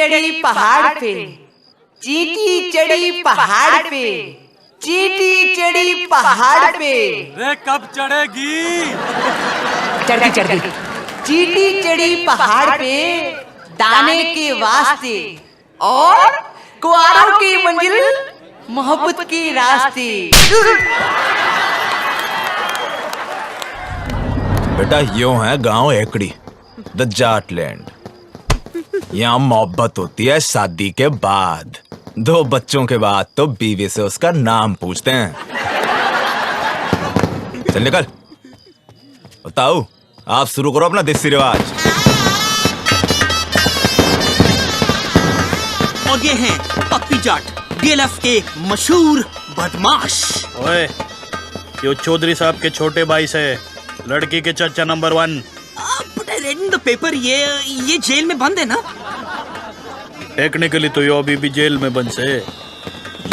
चढ़ी पहाड़ पे, चींटी चढ़ी पहाड़ पे, चींटी चढ़ी पहाड़ पे। रे कब चढ़ेगी? चढ़ गई। चींटी चढ़ी पहाड़ पे दाने के वास्ते और कुआरों की मंजिल मोहब्बत के रास्ते। बेटा यूं है गांव एकड़ी, द जाट लैंड। यहाँ मोहब्बत होती है शादी के बाद, 2 बच्चों के बाद तो बीवी से उसका नाम पूछते हैं। चल निकल। बताओ, आप शुरू करो अपना देसी रिवाज। और ये हैं पप्पी जाट, डीएलएफ के मशहूर बदमाश। ओए, यो चौधरी साहब के छोटे भाई से लड़की के चचा number 1। But I read in the paper, ये जेल में बंद है ना? टेक्निकली तो यो अभी भी जेल में बंद से।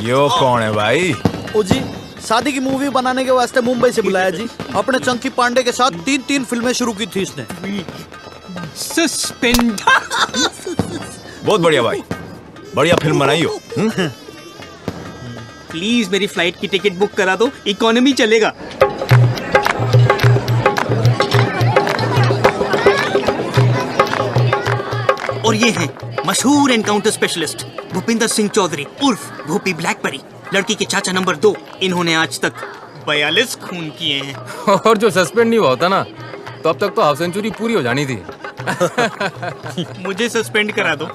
यो कौन है भाई? ओ जी, शादी की मूवी बनाने के वास्ते मुंबई से बुलाया जी। अपने चंकी पांडे के साथ 3 फिल्में शुरू की थी इसने। सस्पेंड। बहुत बढ़िया भाई, बढ़िया फिल्म बनाई हो। प्लीज मेरी फ्लाइट की टिकट बुक करा दो, इकोनॉमी चलेगा। और ये हैं मशहूर एनकाउंटर स्पेशलिस्ट भूपिंदर सिंह चौधरी उर्फ भूपी ब्लैकबेरी, लड़की के चाचा नंबर 2। इन्होंने आज तक 42 खून किए हैं। और जो सस्पेंड नहीं हुआ होता ना, तो अब तक तो हाफ सेंचुरी पूरी हो जानी थी। मुझे सस्पेंड करा दो,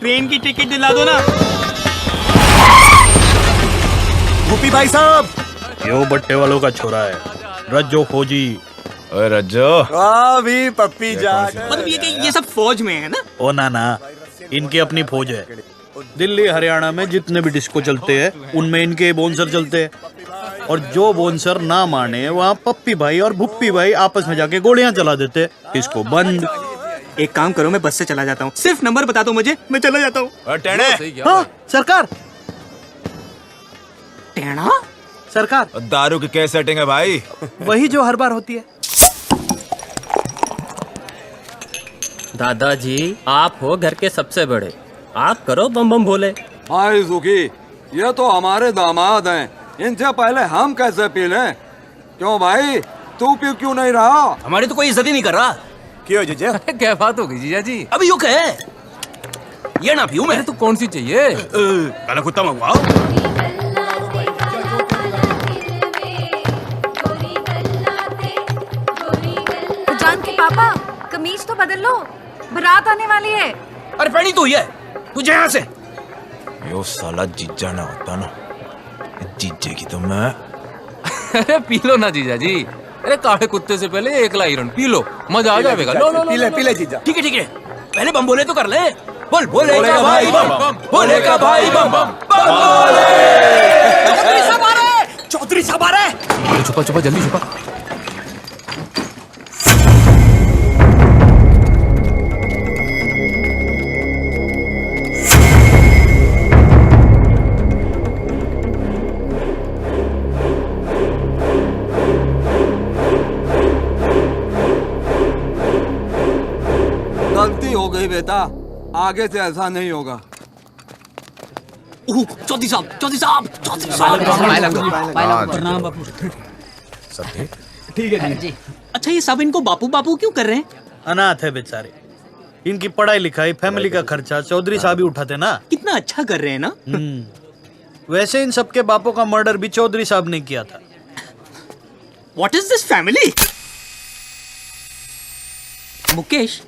ट्रेन की टिकट दिला दो ना। भूपी भाई साहब, यो बट्टे वालों का छोरा है, रज्जो फौजी। ओए रज्जो, भी पप्पी जाट। मतलब ये सब फौज में है ना? ओ ना, इनकी अपनी फौज है। दिल्ली हरियाणा में जितने भी डिस्को चलते हैं उनमें इनके बोनसर चलते हैं। और जो बोनसर ना माने वहाँ पप्पी भाई और भुप्पी भाई आपस में जाके गोलियां चला देते। इसको बंद। एक काम करो, मैं बस से चला जाता हूँ, सिर्फ नंबर बता दो मुझे, मैं चला जाता हूँ। हाँ सरकार, टेढ़ा सरकार, दारू की क्या सेटिंग है भाई? वही जो हर बार होती है। दादाजी, आप हो घर के सबसे बड़े, आप करो बम बम भोले। हाय सुखी, ये तो हमारे दामाद हैं, इनसे पहले हम कैसे पी लें? क्यों भाई, तू पी क्यों नहीं रहा? हमारी तो कोई इज्जत ही नहीं कर रहा। क्यों जीजा? क्या बात हो गई जीजा जी? अभी यू कहे ये ना पीऊं मैं तो कौन सी चाहिए? काला कुत्ता मंगवाओ। जान के पापा, कमीज तो बदल लो, बारात आने वाली है। अरे पहनी तो है, तुझे यहाँ से। यो साला जीजा ना होता ना, जीजे की तो मैं। अरे पी लो ना जीजा जी। अरे काले कुत्ते से पहले 1 लाइरन पी लो, मजा आ जाएगा। लो पी ले जीजा। ठीक है, पहले बम बोले तो कर ले। बोल बोलेगा भाई बम, बोलेगा भाई बम बम बोले। चौधरी साहब आ रहे। छुपा जल्दी छुपा। गलती हो गई बेटा, आगे से ऐसा नहीं होगा। चौधरी साहब। प्रणाम बापू। ठीक है जी। अच्छा, ये सब इनको बापू बापू क्यों कर रहे हैं? अनाथ है बेचारे, इनकी पढ़ाई लिखाई फैमिली का खर्चा चौधरी साहब ही उठाते ना। कितना अच्छा कर रहे हैं ना। वैसे इन सबके बापों का मर्डर भी चौधरी साहब ने किया था। What is this family? Mukesh,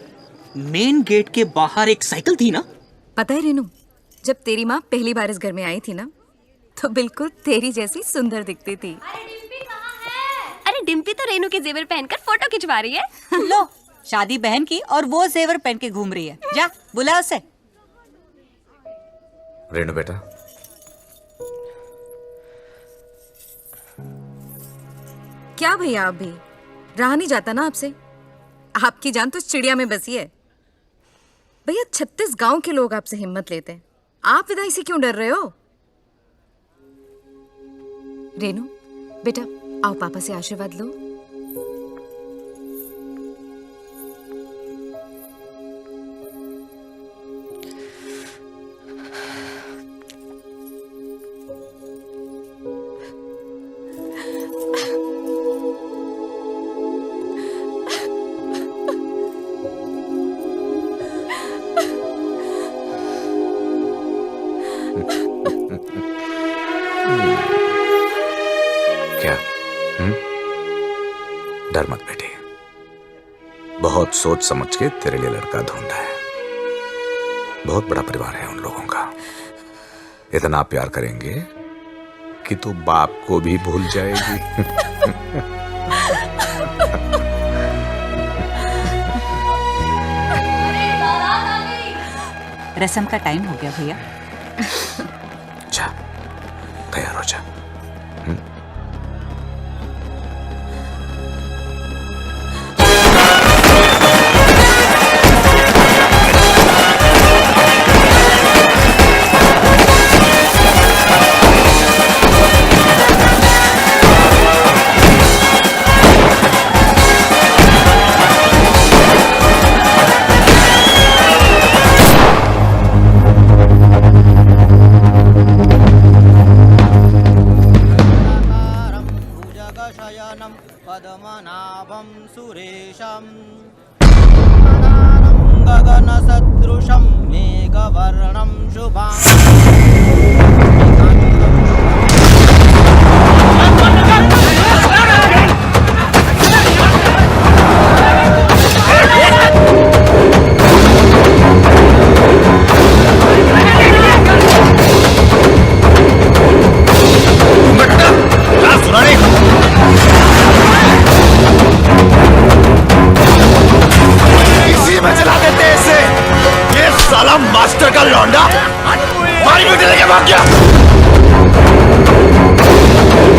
main gate के बाहर एक साइकिल थी ना? पता है रेनू, जब तेरी माँ पहली बार इस घर में आई थी ना, तो बिल्कुल तेरी जैसी सुंदर दिखती थी। अरे डिम्पी तो रेनू के जेवर पहनकर फोटो खिंचवा रही है। लो, शादी बहन की और वो जेवर पहन के घूम रही है। जा बुला उसे। रेनू बेटा, क्या भैया, आप भी रहा नहीं जाता ना आपसे? आपकी जान तो चिड़िया में बसी है। भैया 36 गांव के लोग आपसे हिम्मत लेते हैं, आप विदाई से क्यों डर रहे हो? रेनू बेटा, आओ पापा से आशीर्वाद लो। बहुत सोच समझ के तेरे लिए लड़का ढूंढा है। बहुत बड़ा परिवार है उन लोगों का। इतना प्यार करेंगे कि तू बाप को भी भूल जाएगी। रस्म का टाइम हो गया भैया। जा, तैयार हो जा। पद्मनाभं सुरेशं गगनसदृशं मेघवर्णं में चला देते इसे। ये साला मास्टर का लौंडा मारी बेटे लेके भाग गया।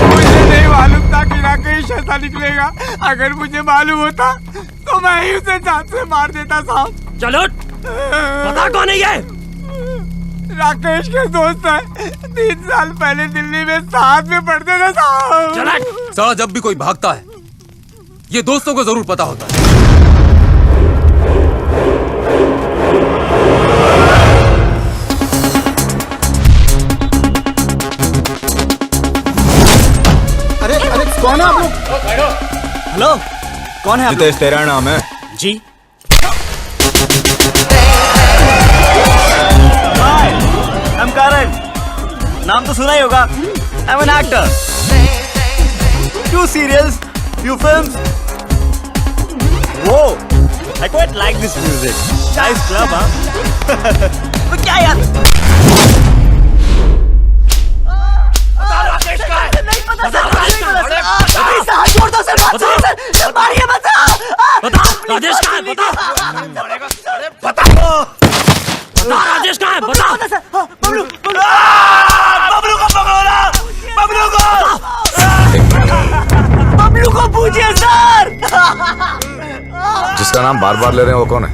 मुझे नहीं मालूम था कि राकेश ऐसा निकलेगा। अगर मुझे मालूम होता तो मैं ही उसे जान से मार देता साहब। चलो पता कौन है ये? राकेश के दोस्त है। 3 साल पहले दिल्ली में साथ में पढ़ते थे साहब। साला जब भी कोई भागता है ये दोस्तों को जरूर पता होता है। अरे अरे कौन है आप लोग? हेलो, कौन है आप लोग? नितेश तेरा नाम है? जी। हाय, आई एम करण। नाम तो सुना ही होगा। I am an actor. Few serials, few films. Whoa, I quite like this music. Nice club, हाँ? तो क्या यार? राकेश का है। नहीं पता सर। हाथ छोड़ दो सर। सर मारिए मत। बता राजेश कहाँ है? बता राजेश कहाँ है? बता। बबलू को पकड़ो ना। बबलू को पूछिए सर। जिसका नाम बार बार ले रहे हैं वो कौन है?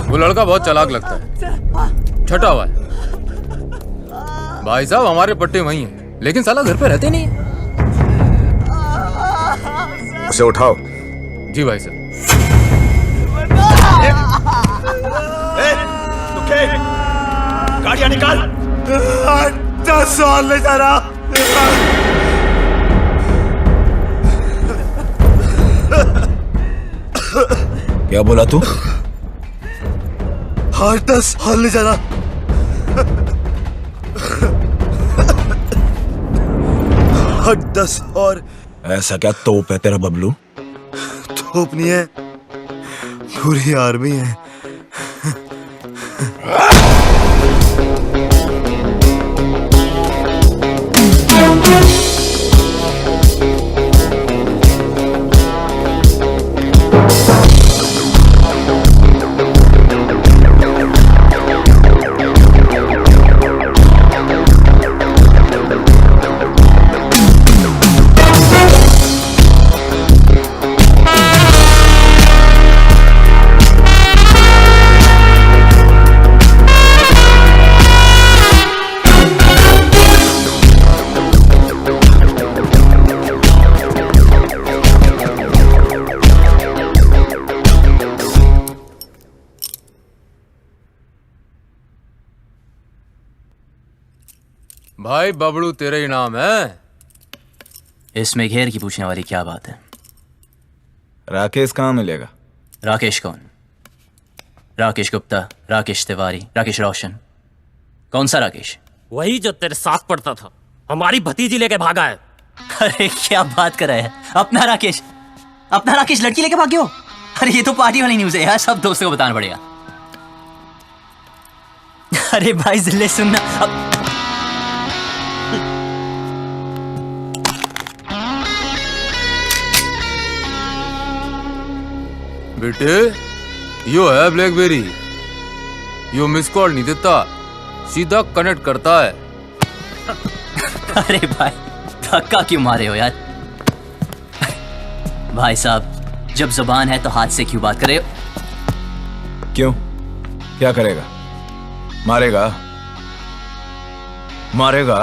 वो लड़का बहुत चालाक लगता है, छटा हुआ है। भाई साहब हमारे पट्टे वही हैं, लेकिन साला घर पे रहते नहीं। उसे उठाओ। जी भाई साहब। गाड़ियां निकाल। 10 साल ले जा रहा। क्या बोला तू? 10 साल ले जा रहा। 10 और ऐसा क्या तोप है तेरा बबलू? तोप नहीं है, पूरी आर्मी है। भाई बबलू तेरा ही नाम है? इसमें घेर की पूछने वाली क्या बात है? राकेश कहाँ मिलेगा? राकेश कौन? राकेश गुप्ता, राकेश तिवारी, राकेश रोशन? कौन सा राकेश? वही जो तेरे साथ पढ़ता था, हमारी भतीजी लेके भागा है। अरे क्या बात कर रहे हैं? अपना राकेश लड़की लेके भागे हो? अरे ये तो पार्टी वाली न्यूज़ है यार, सब दोस्तों को बताना पड़ेगा। अरे भाई जिले सुनना अब। बेटे यो है ब्लैकबेरी, यो मिस कॉल नहीं देता, सीधा कनेक्ट करता है। अरे भाई धक्का क्यों मारे हो यार? भाई साहब जब जुबान है तो हाथ से क्यों बात करे? क्यों, क्या करेगा? मारेगा? मारेगा?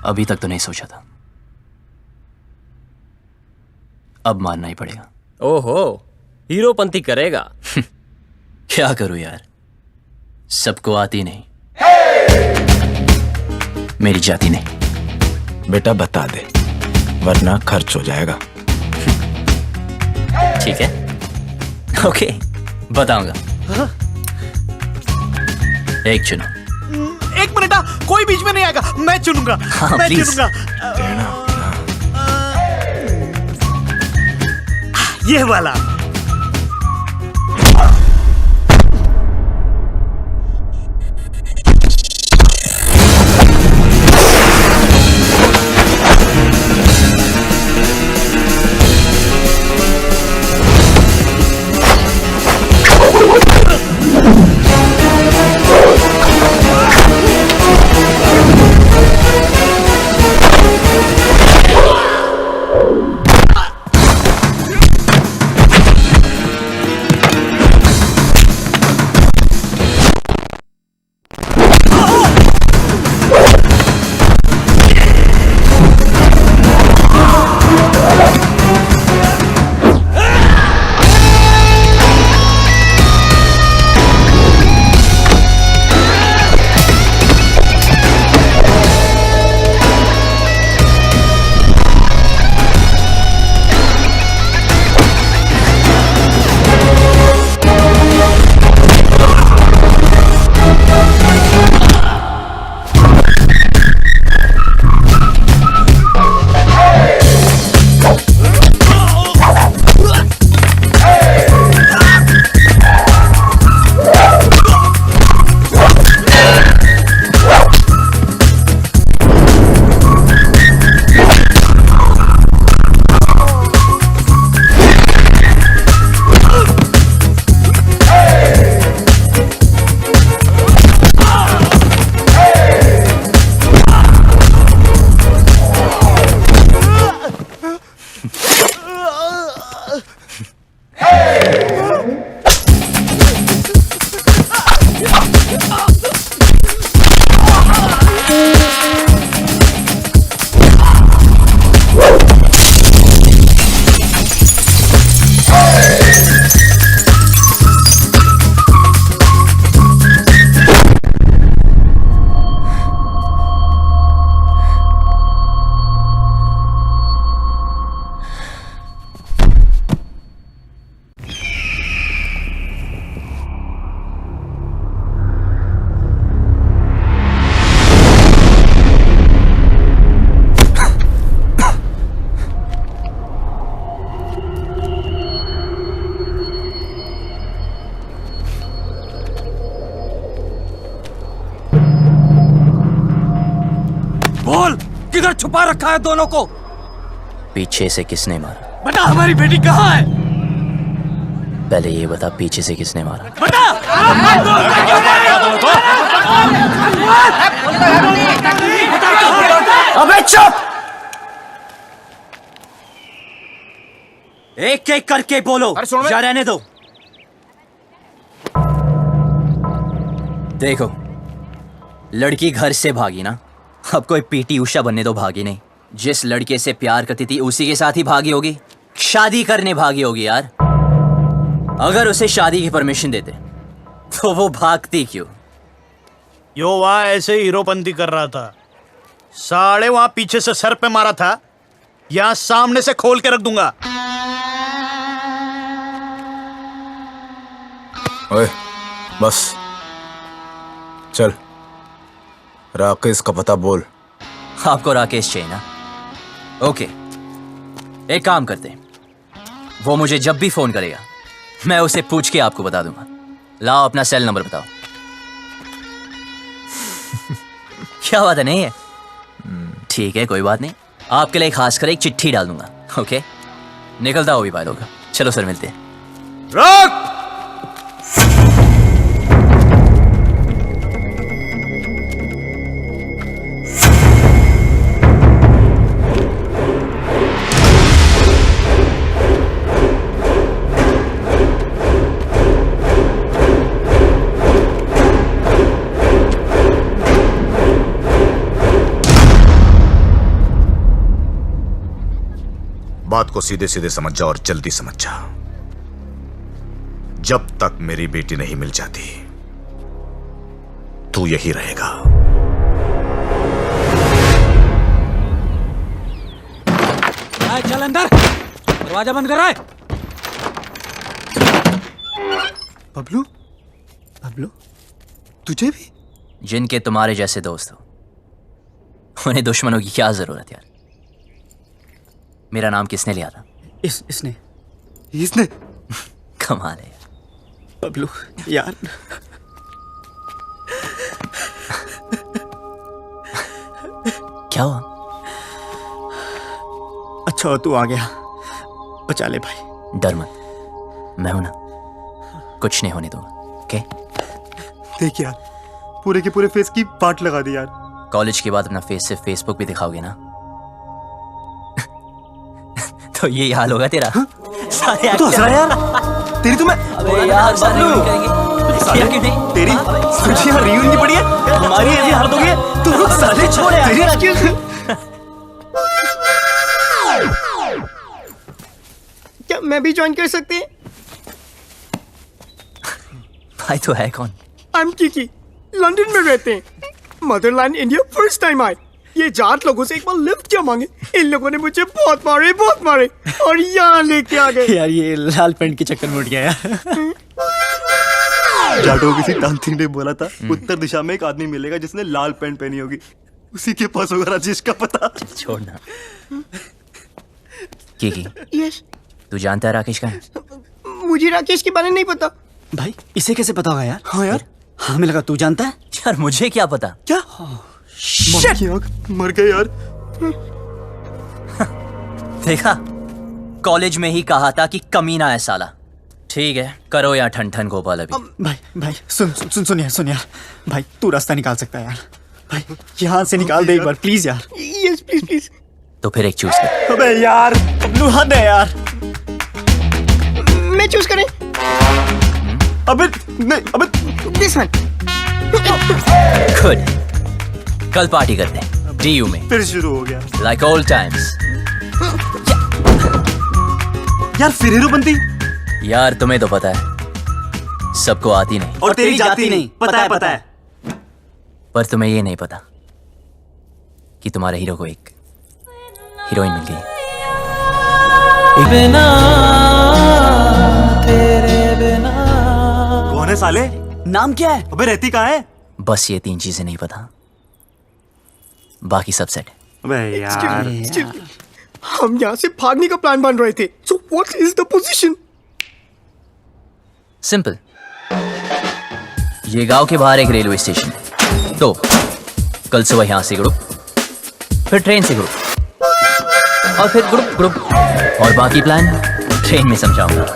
अभी तक तो नहीं सोचा था, अब मानना ही पड़ेगा। ओहो, हीरोपंती करेगा। क्या करूं यार, सबको आती नहीं, मेरी जाती नहीं। बेटा बता दे वरना खर्च हो जाएगा। ठीक है, ओके बताऊंगा। एक चुनो। एक मिनट, कोई बीच में नहीं आएगा, मैं चुनूंगा। हाँ, मैं please। चुनूंगा। ये वाला। बोल, किधर छुपा रखा है दोनों को? पीछे से किसने मारा? बता, हमारी बेटी कहाँ है? पहले ये बता, पीछे से किसने मारा? बता! अबे चुप! एक एक करके बोलो, या रहने दो। देखो, लड़की घर से भागी ना, अब कोई पीटी उषा बनने तो भागी नहीं। जिस लड़के से प्यार करती थी उसी के साथ ही भागी होगी, शादी करने भागी होगी यार। अगर उसे शादी की परमिशन देते तो वो भागती क्यों? यो वहां ऐसे हीरोपंती कर रहा था, साले वहां पीछे से सर पे मारा था, यहां सामने से खोल के रख दूंगा। ओए बस चल। राकेश का पता बोल। आपको राकेश चाहिए ना? ओके, एक काम करते हैं, वो मुझे जब भी फोन करेगा मैं उसे पूछ के आपको बता दूंगा। लाओ अपना सेल नंबर बताओ। क्या बात है, नहीं है? ठीक है, कोई बात नहीं, आपके लिए खास कर एक चिट्ठी डाल दूंगा। ओके, निकलता हो भी भाई लोग। चलो सर, मिलते हैं। रोक! बात को सीधे सीधे समझ जा और जल्दी समझ जा। जब तक मेरी बेटी नहीं मिल जाती तू यही रहेगा। चल अंदर, दरवाजा बंद कर रहा है। बबलू, बबलू, तुझे भी? जिनके तुम्हारे जैसे दोस्त हो उन्हें दुश्मनों की क्या जरूरत यार। मेरा नाम किसने लिया था? इसने कमाल है यार। बबलू यार, क्या हुआ? अच्छा तू आ गया, बचा ले भाई। डर मत, मैं हूं ना, कुछ नहीं होने दूंगा। ओके? देख यार, पूरे के पूरे फेस की पार्ट लगा दी यार। कॉलेज के बाद अपना फेस सिर्फ फेसबुक पे दिखाओगे ना तो यही हाल होगा तेरा। सारे तो हंस रहा है यार, तेरी तो मैं अबे यार साले क्यों नहीं? तेरी सोची यार रियून की पड़ी है, हमारी ऐसी हालत हो गई है। तू साले छोड़ यार, क्या मैं भी ज्वाइन कर सकती हूँ? भाई तो है कौन? आई एम किकी, लंदन में रहते हैं। मदरलैंड इंडिया फर्स्ट टाइम आए। ये जाट लोगों से एक बार लिफ्ट क्या मांगे, इन लोगों ने मुझे बहुत मारे और यहाँ लेके आ गए। यार ये लाल पेंट के चक्कर में उठ गया यार। जाटो किसी तांत्रिक ने बोला था उत्तर दिशा में एक आदमी मिलेगा जिसने लाल पेंट पहनी होगी, उसी के पास होगा राजेश का पता। छोड़ना। किकी, यस, तू जानता है राकेश का है? मुझे राकेश के बारे में नहीं पता। भाई इसे कैसे पता होगा यार? हाँ यार, हाँ हमें लगा तू जानता है। यार मुझे क्या पता? क्या? मर गए यार। देखा, कॉलेज में ही कहा था कि कमीना है साला। ठीक है, करो यार ठन ठन गोपाल अभी। भाई सुन यार, भाई तू रास्ता निकाल सकता है यार। भाई यहाँ से निकाल दे एक बार प्लीज यार। Yes please. तो फिर एक चूज कर। अबे यार, बबलू हद है यार। मैं चूज करें? अबे नहीं, दिस वन। गुड, कल पार्टी करते हैं डीयू में। फिर शुरू हो गया लाइक ओल्ड टाइम्स। यार फिर हीरोपंती? यार तुम्हें तो पता है सबको आती नहीं, और तेरी जाती नहीं। पता है। पर तुम्हें ये नहीं पता कि तुम्हारे हीरो को एक हीरोइन मिल गई। बिना तेरे बिना। कौन है साले? नाम क्या है? अबे रहती कहाँ है? बस ये 3 चीजें नहीं पता, बाकी सब सेट है। अबे यार, हम यहाँ से भागने का प्लान बन रहे थे। So what is the position? Simple, ये गांव के बाहर एक रेलवे स्टेशन है, तो कल सुबह यहां से ग्रुप, फिर ट्रेन से ग्रुप, और फिर ग्रुप, और बाकी प्लान ट्रेन में समझाऊंगा।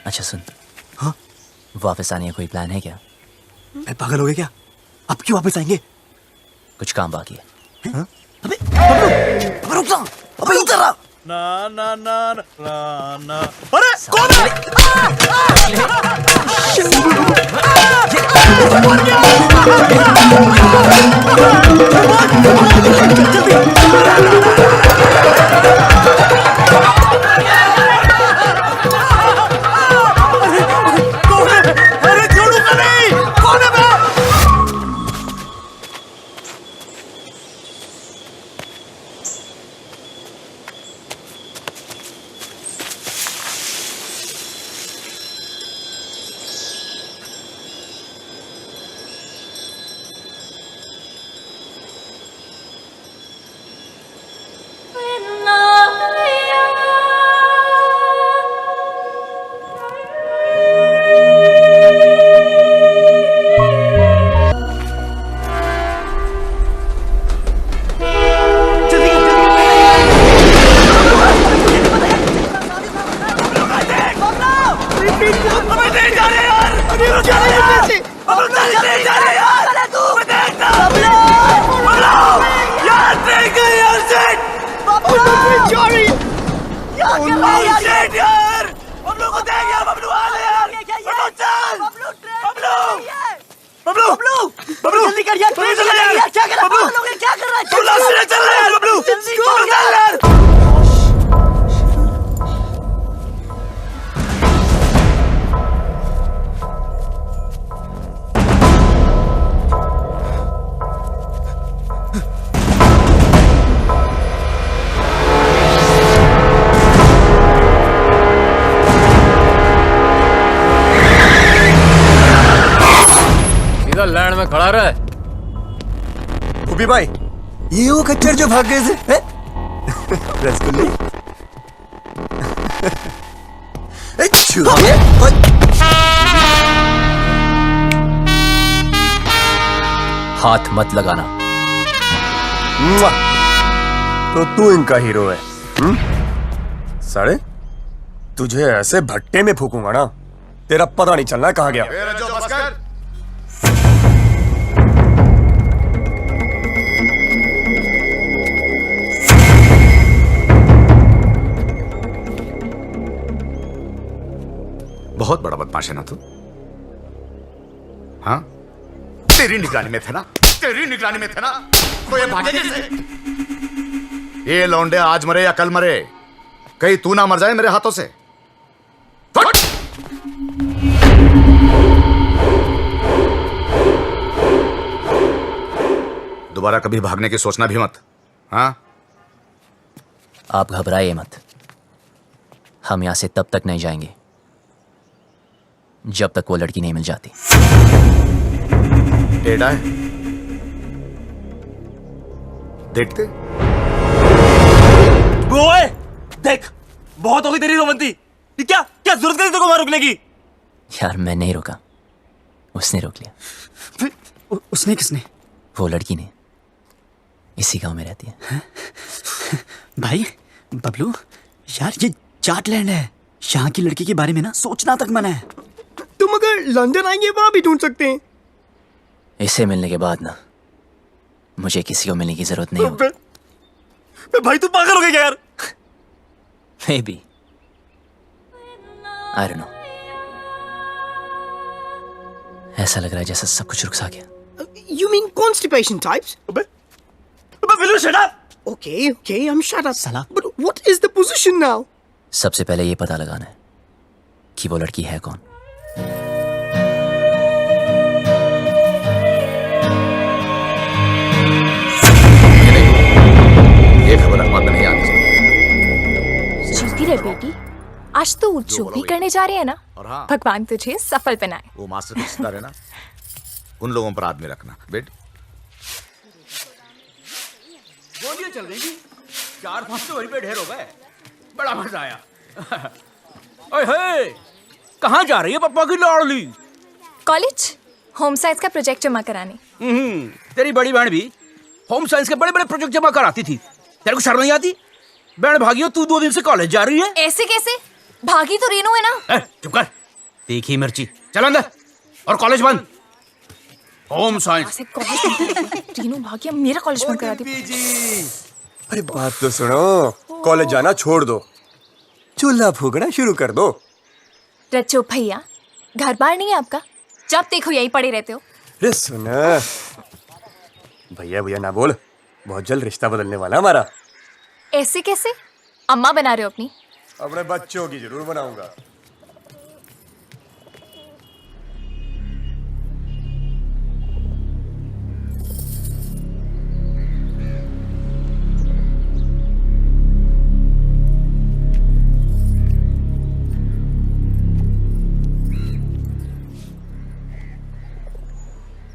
अच्छा सुन, हाँ वापस आने का कोई प्लान है क्या? पागल हो गए क्या? अब क्यों वापस आएंगे? कुछ काम बाकी है। हाँ? अबे रुक जा, अबे इधर आ। ना ना ना ना ना। अरे कौन है? अरे छोड़ूंगा नहीं। कौन है? लैंड में खड़ा रहे। भूपी भाई, ये वो खच्चर जो भाग गए थे? रसगुल्ले? हाथ मत लगाना। तो तू इनका हीरो है? साले, तुझे ऐसे भट्टे में फूकूंगा ना, तेरा पता नहीं चलना कहाँ गया। बहुत बड़ा बदमाश है ना तू? हाँ, तेरी निगरानी में थे ना, तेरी निगरानी में थे ना, तो ये भागे कैसे? ये लौंडे आज मरे या कल मरे, कहीं तू ना मर जाए मेरे हाथों से। फट! दोबारा कभी भागने की सोचना भी मत। हाँ, आप घबराइए मत। हम यहां से तब तक नहीं जाएंगे जब तक वो लड़की नहीं मिल जाती। टेढ़ा है, देखते। ओए, देख, बहुत हो गई तेरी रोमंती। क्या क्या जरूरत करी तेरे को वहां रुकने की? यार मैं नहीं रुका, उसने रोक लिया। उसने किसने? वो लड़की ने। इसी गांव में रहती है। भाई बबलू, यार ये जाटलैंड है, यहाँ की लड़की के बारे में ना सोचना तक मना है। तुम अगर लंदन आएंगे वहां भी ढूंढ सकते हैं। इसे मिलने के बाद ना मुझे किसी को मिलने की जरूरत नहीं होगी। भाई तू पागल हो गया यार। Maybe. I don't know. ऐसा लग रहा है जैसे सब कुछ रुक सा गया। You mean constipation types? Will you shut up? Okay, I'm shut up. Salah. But what is the position now? सबसे पहले ये पता लगाना है कि वो लड़की है कौन। ये खबर अखबार में नहीं आनी चाहिए। जीती रहे बेटी, आज तो जो भी करने जा रहे हैं ना, हाँ, भगवान तुझे सफल बनाए। वो मास्टर सितारे है ना, उन लोगों पर आदमी रखना। बेट गोलियां चल रही थी, 4-5 तो वहीं पे ढेर हो गए। बड़ा मजा आया। ओए, कहाँ जा रही है पप्पा की लाडली? कॉलेज होम साइंस का प्रोजेक्ट जमा कराने। तेरी बड़ी बहन भी होम साइंस के बड़े बड़े प्रोजेक्ट जमा कराती थी। तेरे को शर्म नहीं आती? बहन भागी हो, तू 2 दिन से कॉलेज जा रही है। ऐसे कैसे? भागी तो रेनू है ना। चुप कर, देखी मिर्ची। चल अंदर, और कॉलेज बंद। Home science. रेनू भागी, अब मेरा कॉलेज बंद करा दी। अरे बात तो सुनो। कॉलेज जाना छोड़ दो, चूल्हा फूकना शुरू कर दो। रच्चो भैया, घर बार नहीं है आपका? जब देखो यहीं पड़े रहते हो। रे सुन, भैया भैया ना बोल, बहुत जल्द रिश्ता बदलने वाला हमारा। ऐसे कैसे? अम्मा बना रहे हो अपनी? अपने बच्चों की जरूर बनाऊंगा।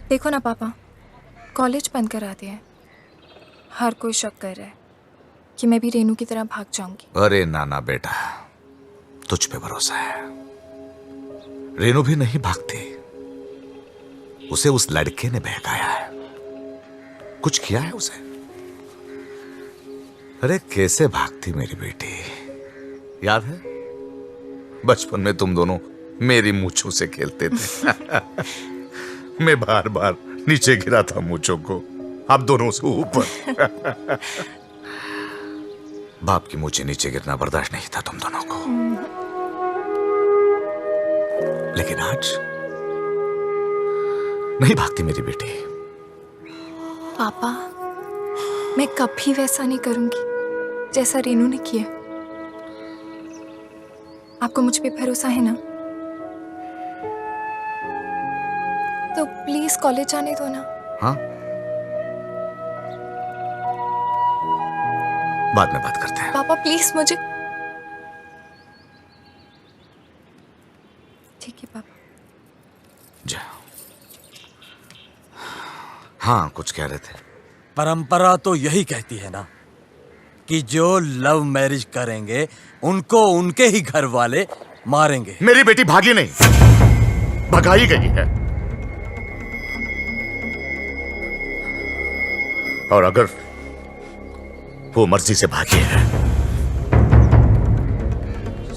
देखो ना पापा, कॉलेज बंद करा दिया है। हर कोई शक कर रहा है कि मैं भी रेनू की तरह भाग जाऊंगी। अरे नाना बेटा, तुझ पे भरोसा है। रेनू भी नहीं भागती, उसे उस लड़के ने बहकाया है, कुछ किया है उसे। अरे कैसे भागती मेरी बेटी, याद है बचपन में तुम दोनों मेरी मूंछों से खेलते थे। मैं बार बार नीचे गिरा था मूंछों को, आप दोनों से ऊपर। बाप की मूंछें नीचे गिरना बर्दाश्त नहीं था तुम दोनों को, लेकिन आज नहीं भागती मेरी बेटी। पापा, मैं कभी वैसा नहीं करूंगी जैसा रेनू ने किया। आपको मुझ पे भरोसा है ना? तो प्लीज कॉलेज जाने दो ना। हाँ, बाद में बात करते हैं। पापा प्लीज मुझे। ठीक है पापा। जा। हाँ, कुछ कह रहे थे। परंपरा तो यही कहती है ना कि जो लव मैरिज करेंगे उनको उनके ही घर वाले मारेंगे। मेरी बेटी भागी नहीं, भगाई गई है। और अगर वो मर्जी से भागी है,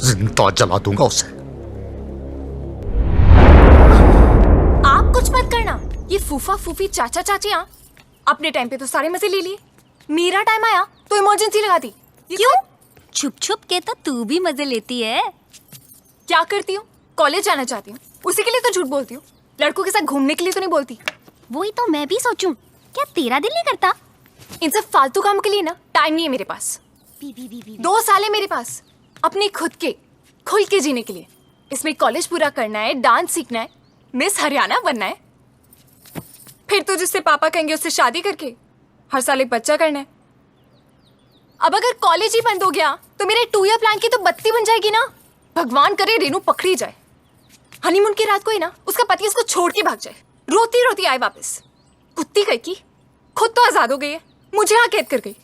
जिंदा जला दूंगा उसे। आप कुछ मत करना। ये फूफा फूफी चाचा चाचियां अपने टाइम पे तो सारे मजे ले लिए, मेरा टाइम आया तो इमरजेंसी लगा दी। क्यों? छुप छुप के तो तू भी मजे लेती है। क्या करती हूँ? कॉलेज जाना चाहती हूँ, उसी के लिए तो झूठ बोलती हूँ। लड़कों के साथ घूमने के लिए तो नहीं बोलती। वही तो मैं भी सोचूं, क्या तेरा दिल नहीं करता? इन सब फालतू काम के लिए ना टाइम नहीं है मेरे पास। 2 साल है मेरे पास अपने खुद के खुल के जीने के लिए। इसमें कॉलेज पूरा करना है, डांस सीखना है, मिस हरियाणा बनना है, फिर तो जिससे पापा कहेंगे उससे शादी करके हर साल एक बच्चा करना है। अब अगर कॉलेज ही बंद हो गया तो मेरे 2 ईयर प्लान की तो बत्ती बन जाएगी ना। भगवान करे रेनू पकड़ी जाए, हनीमून की रात को ही ना उसका पति उसको छोड़ के भाग जाए, रोती रोती आए वापस। कुत्ती कहीं की खुद तो आजाद हो गई है, मुझे यहाँ कैद कर गई।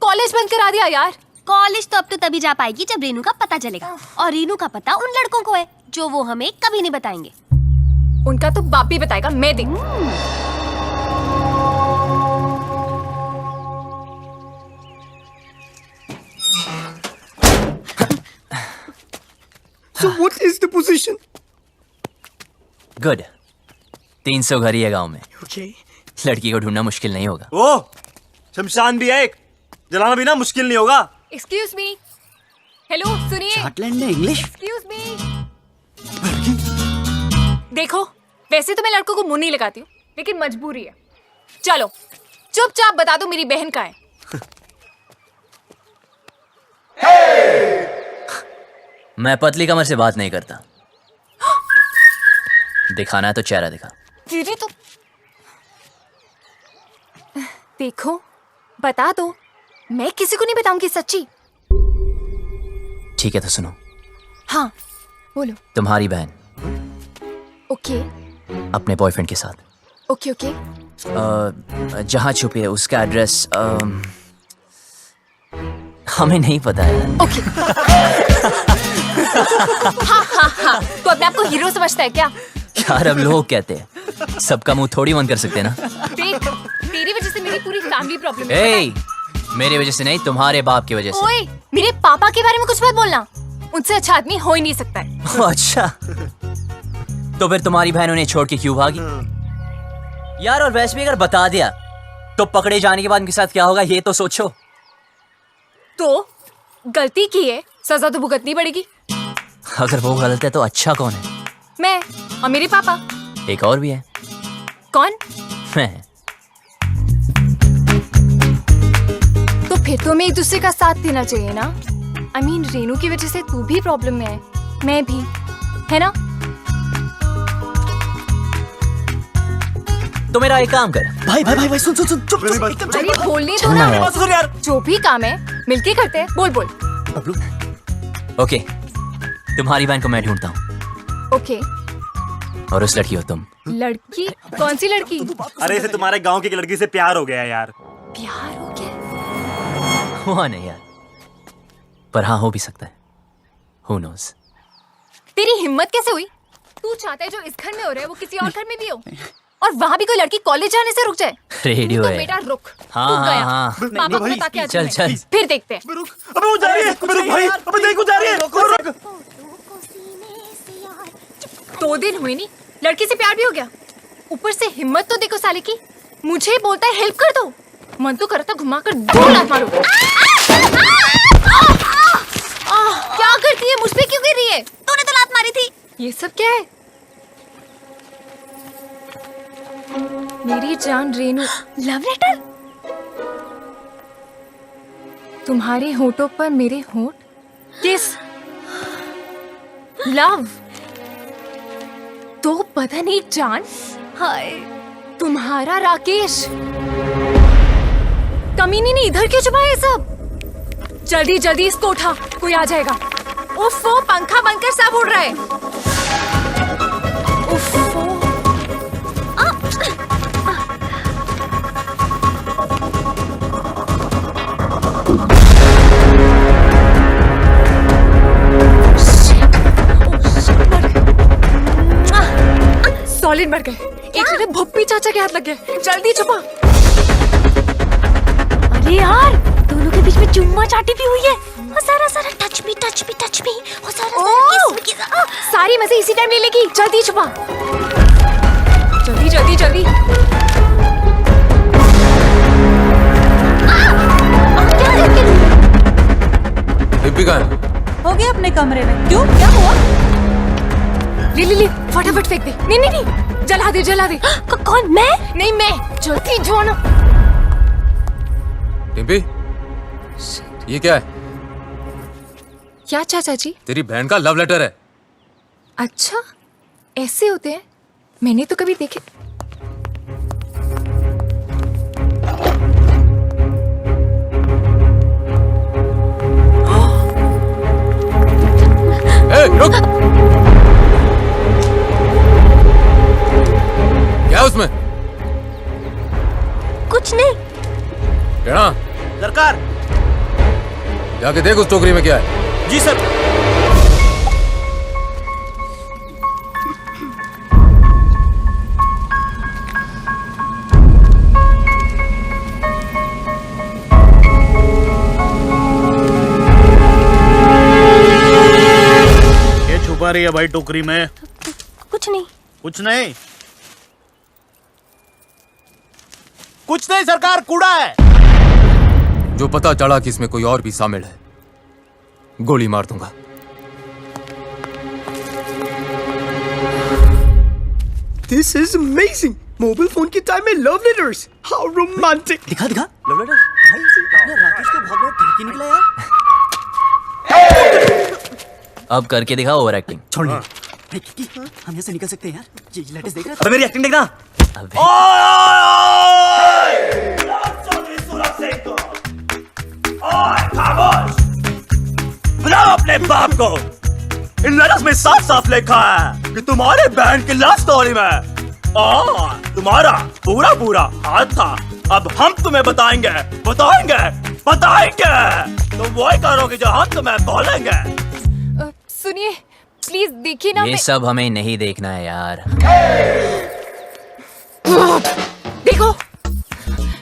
कॉलेज बंद करा दिया यार। कॉलेज तो अब तो तभी जा पाएगी जब रेनू का पता चलेगा, और रेनू का पता उन लड़कों को है जो वो हमें कभी नहीं बताएंगे। उनका तो बाप भी बताएगा, मैं देखूं। So what is the position? Good. 300 घर ही है गांव में। Okay. लड़की को ढूंढना मुश्किल नहीं होगा। ओ, शमशान भी है एक, जलाना भी ना मुश्किल नहीं होगा। एक्सक्यूज मी, हेलो सुनिए। स्कॉटलैंड में इंग्लिश? Excuse me. देखो, वैसे तो मैं लड़कों को मुंह नहीं लगाती हूँ, लेकिन मजबूरी है। चलो चुपचाप बता दो मेरी बहन कहाँ है। मैं पतली कमर से बात नहीं करता। दिखाना है तो चेहरा दिखा। दीदी तो देखो, बता दो, मैं किसी को नहीं बताऊंगी सच्ची। ठीक है तो सुनो। हाँ बोलो। तुम्हारी बहन ओके अपने बॉयफ्रेंड के साथ। Okay okay. जहाँ छुपी है उसका एड्रेस हमें नहीं पता है। ओके। हाँ हाँ हाँ, तो अपने आप को हीरो समझता है क्या? यार अब लोग कहते हैं, सबका मुंह थोड़ी बंद कर सकते हैं ना। देख, तेरी वजह से मेरी पूरी फैमिली प्रॉब्लम है। ए, मेरी वजह से नहीं, तुम्हारे बाप की वजह से। ओए, मेरे पापा के बारे में कुछ मत बोलना, उनसे अच्छा आदमी हो ही नहीं सकता है। अच्छा, तो फिर तुम्हारी बहन उन्हें छोड़ के क्यों भागी? यार और वैसे भी अगर बता दिया तो पकड़े जाने के बाद उनके साथ क्या होगा ये तो सोचो। तो गलती की है, सजा तो भुगतनी पड़ेगी। अगर वो गलत है तो अच्छा कौन है? मैं और मेरे पापा। एक और भी है। कौन? मैं। तो फिर तो हमें एक दूसरे का साथ देना चाहिए ना। I mean, रेनू की वजह से तू भी प्रॉब्लम में है, मैं भी, है ना? तो मेरा एक काम कर। भाई सुन चुप अरे बोलने दो ना यार। जो भी काम है मिलके करते हैं। बोल। ओके, तुम्हारी बहन को मैं ढूंढता हूँ। ओके। और उस लड़की हो तुम। लड़की? कौन सी लड़की? अरे इसे तुम्हारे गांव की लड़की से प्यार हो गया यार। प्यार हो गया? हुआ नहीं यार, पर हाँ हो भी सकता है। Who knows? तेरी हिम्मत कैसे हुई? तू चाहता है जो इस घर में हो रहा है वो किसी और घर में भी हो, और वहाँ भी कोई लड़की कॉलेज जाने से रुक जाए। रेडियो तो है। बेटा रुक। हाँ, तू गया। हाँ। पापा को बता के आती हूँ चल। मैं। फिर देखते हैं। अबे वो जा रही है। भाई अबे देखो जा रही है। रुक। 2 दिन हुए नहीं, लड़की से प्यार भी हो गया। ऊपर से हिम्मत तो देखो साले की, मुझे बोलता है हेल्प कर दो। मन तो करता घुमा कर 2 लात मारूं। क्या करती है? मुझ पे क्यों गिर रही है? तूने तो लात मारी थी। ये सब क्या है? मेरी जान रेनू, लव लेटर? तुम्हारे होठों पर मेरे होठ, किस? लव? तो पता नहीं जान। हाय, तुम्हारा राकेश। कमीनी ने इधर क्यों छुपाया ये सब? जल्दी इसको उठा, कोई आ जाएगा। उफ, वो पंखा बनकर सब उड़ रहा है। उफ, सॉलिड मर गए। एक मिनट, भुप्पी चाचा के हाथ लग गए। जल्दी छुपा। अरे यार, दोनों के बीच में चुम्मा चाटी भी हुई है। सारा टच मी सारी मजे इसी टाइम ले लेगी। जल्दी छुपा, जल्दी। दीपिका हो गया अपने कमरे में। क्यों, क्या हुआ? ले फटाफट फेंक दे। नहीं, जला दे। कौन? मैं? नहीं मैं। जल्दी जो ना। डिम्पी, ये क्या है? क्या चाचा जी? तेरी बहन का लव लेटर है। अच्छा, ऐसे होते हैं? मैंने तो कभी देखे। रुक। क्या है उसमें? कुछ नहीं। क्या? सरकार, जाके देख उस टोकरी में क्या है। जी सर। ये छुपा रही है भाई टोकरी में? कुछ नहीं सरकार, कूड़ा है। जो पता चला कि इसमें कोई और भी शामिल है, गोली मार दूंगा। This is amazing. Mobile phone के टाइम में लव लेटर्स, हाउ रोमांटिक। दिखा लव लेटर। भाई राकेश को भागना ठीक ही निकला यार। अब करके दिखा ओवर एक्टिंग। छोड़ हम यहाँ से निकल सकते हैं यार। ये लेटेस्ट देख रहा। अबे मेरी एक्टिंग देखना। बुलाओ अपने बाप को। इन लेटर्स में साफ लिखा है कि तुम्हारे बहन की लव स्टोरी में तुम्हारा पूरा हाथ था। अब हम तुम्हें बताएंगे। तुम वही करोगे जो हम तुम्हें बोलेंगे। सुनिए प्लीज, देखिए ना। ये सब हमें नहीं देखना है यार।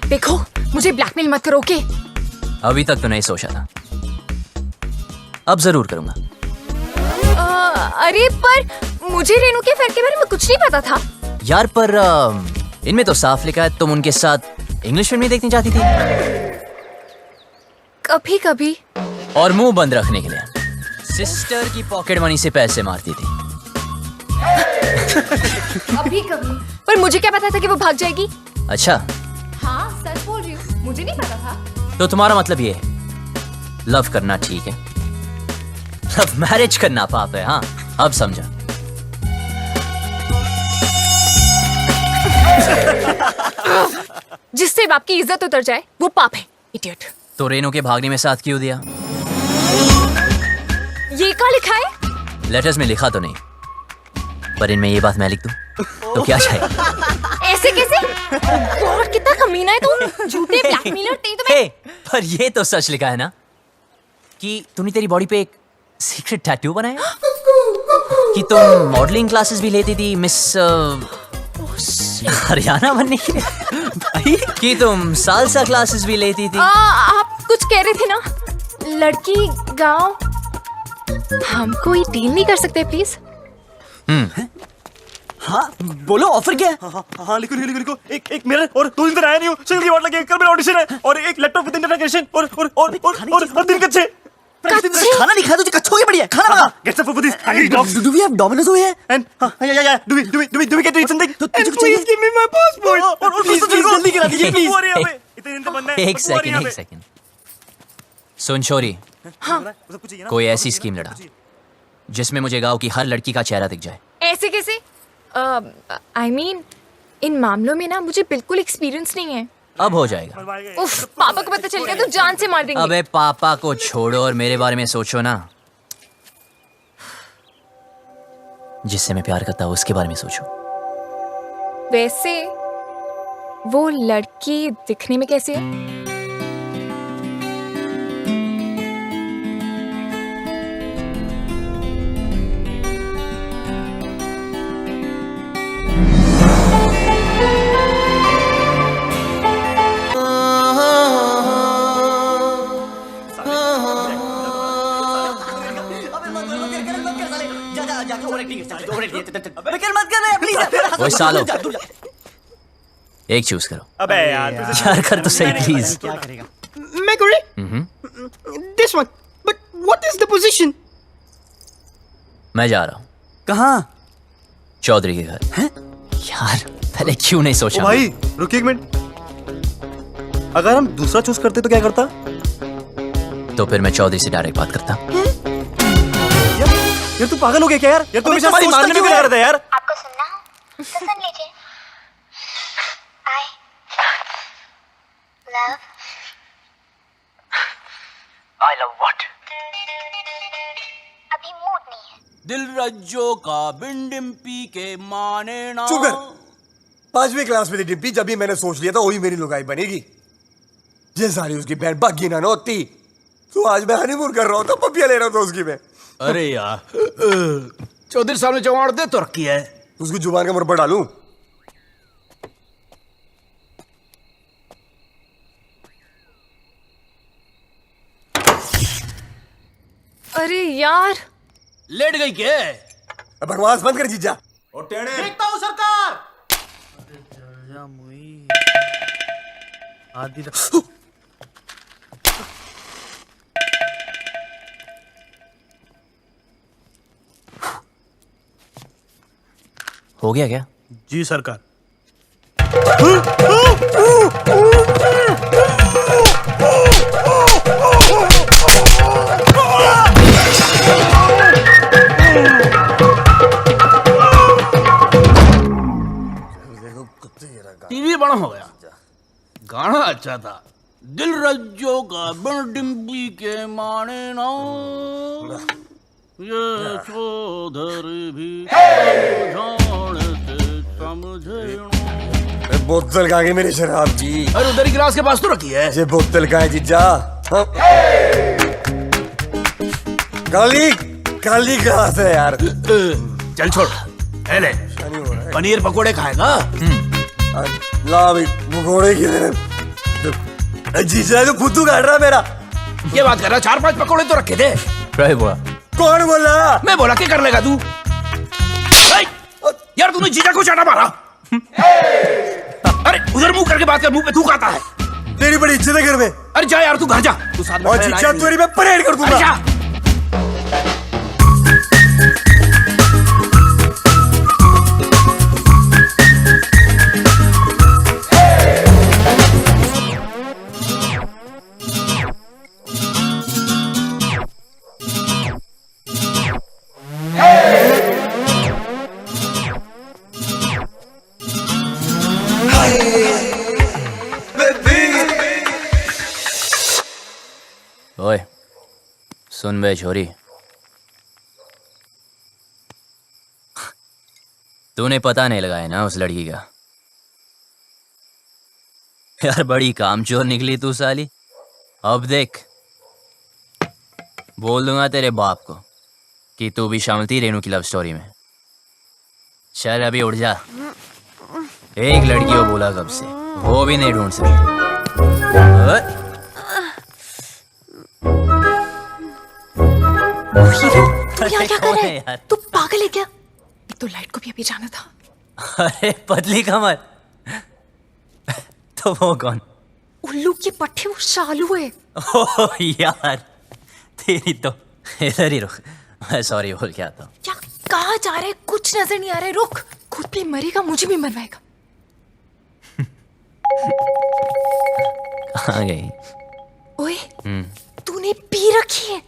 देखो मुझे ब्लैकमेल मत करो। ओके? अभी तक तो नहीं सोचा था, अब जरूर करूंगा। अरे पर मुझे रेनू के अफेयर के बारे में कुछ नहीं पता था यार। पर इनमें तो साफ लिखा है तुम उनके साथ इंग्लिश फिल्म नहीं देखनी चाहती थी। कभी कभी और मुंह बंद रखने के लिए सिस्टर की पॉकेट मनी से पैसे मारती थी। अभी कभी। पर मुझे क्या पता था कि वो भाग जाएगी? अच्छा, हाँ सच बोल रही हूँ, मुझे नहीं पता था। तो तुम्हारा मतलब ये है लव करना ठीक है, लव मैरिज करना पाप है। हाँ, अब समझा। जिससे बाप की इज्जत उतर जाए वो पाप है, इडियट। तो रेनू के भागने में साथ क्यों दिया? ये क्या लिखा है? लेटर्स में लिखा तो नहीं, पर इनमें ये बात मैं लिख दूं तो क्या चाहिए? ऐसे कैसे? गॉड, कितना कमीना है तू, झूठे ब्लैकमेलर तेरी तो मैं। पर ये तो सच लिखा है ना कि तूने तेरी बॉडी पे एक सीक्रेट टैटू बनाया, कि तुम मॉडलिंग क्लासेस भी लेती थी मिस हरियाणा बनने के लिए, भाई कि तुम सालसा क्लासेस भी लेती थी। आप कुछ कह रहे थे ना, लड़की गांव। हम कोई डील नहीं कर सकते प्लीज? हाँ बोलो, ऑफर क्या है? हाँ लिखो लिखो लिखो। एक मिरर और 2 दिन तक आया नहीं हूँ, शक्ल की वाट लगी, कल मेरा ऑडिशन है, और एक लैपटॉप विद इंटरनेट कनेक्शन और 3 कच्चे। खाना नहीं खाया तुझे, कच्चा हो गया, बढ़िया खाना मंगा। Get some food for this hungry dogs. Do we have Domino's over here? And yeah. Do we get to eat something? तो तुझे कुछ चाहिए? Please give me my passport. और please जल्दी करा दीजिए प्लीज। एक सेकंड सुन छोरी, कोई ऐसी स्कीम लड़ा जिसमें मुझे गांव की हर लड़की का चेहरा दिख जाए। ऐसे कैसे? I mean, इन मामलों में ना मुझे बिल्कुल एक्सपीरियंस नहीं है। अब हो जाएगा। उफ, पापा को पता चल गया तो जान से मार देंगे। अबे पापा को छोड़ो और मेरे बारे में सोचो ना। जिससे मैं प्यार करता हूँ उसके बारे में सोचो। वैसे वो लड़की दिखने में कैसी है? ओए सालो, एक चूज करो। अबे यार कर तो सही प्लीज। क्या करेगा? मैं This one. But what is the position? मैं जा रहा हूँ। कहाँ? चौधरी के घर। यार पहले क्यों नहीं सोचा? भाई रुकिए एक मिनट, अगर हम दूसरा चूज करते तो क्या करता? तो फिर मैं चौधरी से डायरेक्ट बात करता। यार तू पागल हो गया क्या यार? यार तू हमेशा हमारी मारने में क्या करता है यार? आपको सुनना हो तो सुन लीजिए। I love what? अभी मूड नहीं है। दिल रज्जो का बिन डिम्पी के माने ना। चुप कर। 5वीं क्लास में थी डिम्पी, जब भी मैंने सोच लिया था वही मेरी लुगाई बनेगी। ये सारी उसकी बहन बागी ना होती तो आज मैं हनीमून कर रहा हूँ, तो पपिया ले रहा था उसकी मैं। अरे यार चौधरी साहब ने जवाड़ दे तो रखी है, उसकी जुबान का मुरब्बा डालूं? अरे यार लेट गई क्या? बकवास बंद कर जीजा। देखता हूँ सरकार। हो गया क्या? जी सरकार। टीवी बड़ा हो गया, गाना अच्छा था। दिल रज्जो का बिन डिम्पी के माने ना, ये चौधरी भी जानते समझे। बोतल कहाँ गई मेरी शराब की? अरे उधर ही गिलास के पास तो रखी है। ये बोतल कहाँ है जीजा? काली काली कहाँ से यार? चल छोड़, ले पनीर पकोड़े खाएगा? ला भाई पकोड़े की जीजा तो फुद्दू काट रहा मेरा। ये बात कर रहा, 4-5 पकोड़े तो रखे थे। बोला कौन बोला? मैं बोला क्या कर लेगा तू? यार तूने जीजा को चाटा मारा। अरे उधर मुंह करके बात कर, मुंह पे थूक आता है। तेरी बड़ी इज्जत है घर में। अरे जा यार, तू घर जा, तू साथ में और खड़े जीजा लाइन तेरी मैं परेड कर दूंगा। अरे जा। ओए सुन बे छोरी, तूने पता नहीं लगाया ना उस लड़की का? यार बड़ी कामचोर निकली तू साली। अब देख, बोल दूंगा तेरे बाप को कि तू भी शामिल थी रेनू की लव स्टोरी में। चल अभी उठ जा, एक लड़की को बोला कब से, वो भी नहीं ढूंढ सकती। तू यहाँ क्या कर रहा है? तू पागल है क्या? एक तो लाइट को भी अभी जाना था। अरे पतली कमर, तो वो कौन? उल्लू के पट्टे, वो शालू है। ओह यार, तेरी तो इधर ही रुक, मैं सॉरी बोल के आता हूँ। क्या कहाँ जा रहे? कुछ नजर नहीं आ रहा है, रुक। खुद भी मरेगा, मुझे भी मरवाएगा। कहाँ गई? ओए, तूने पी रखी है।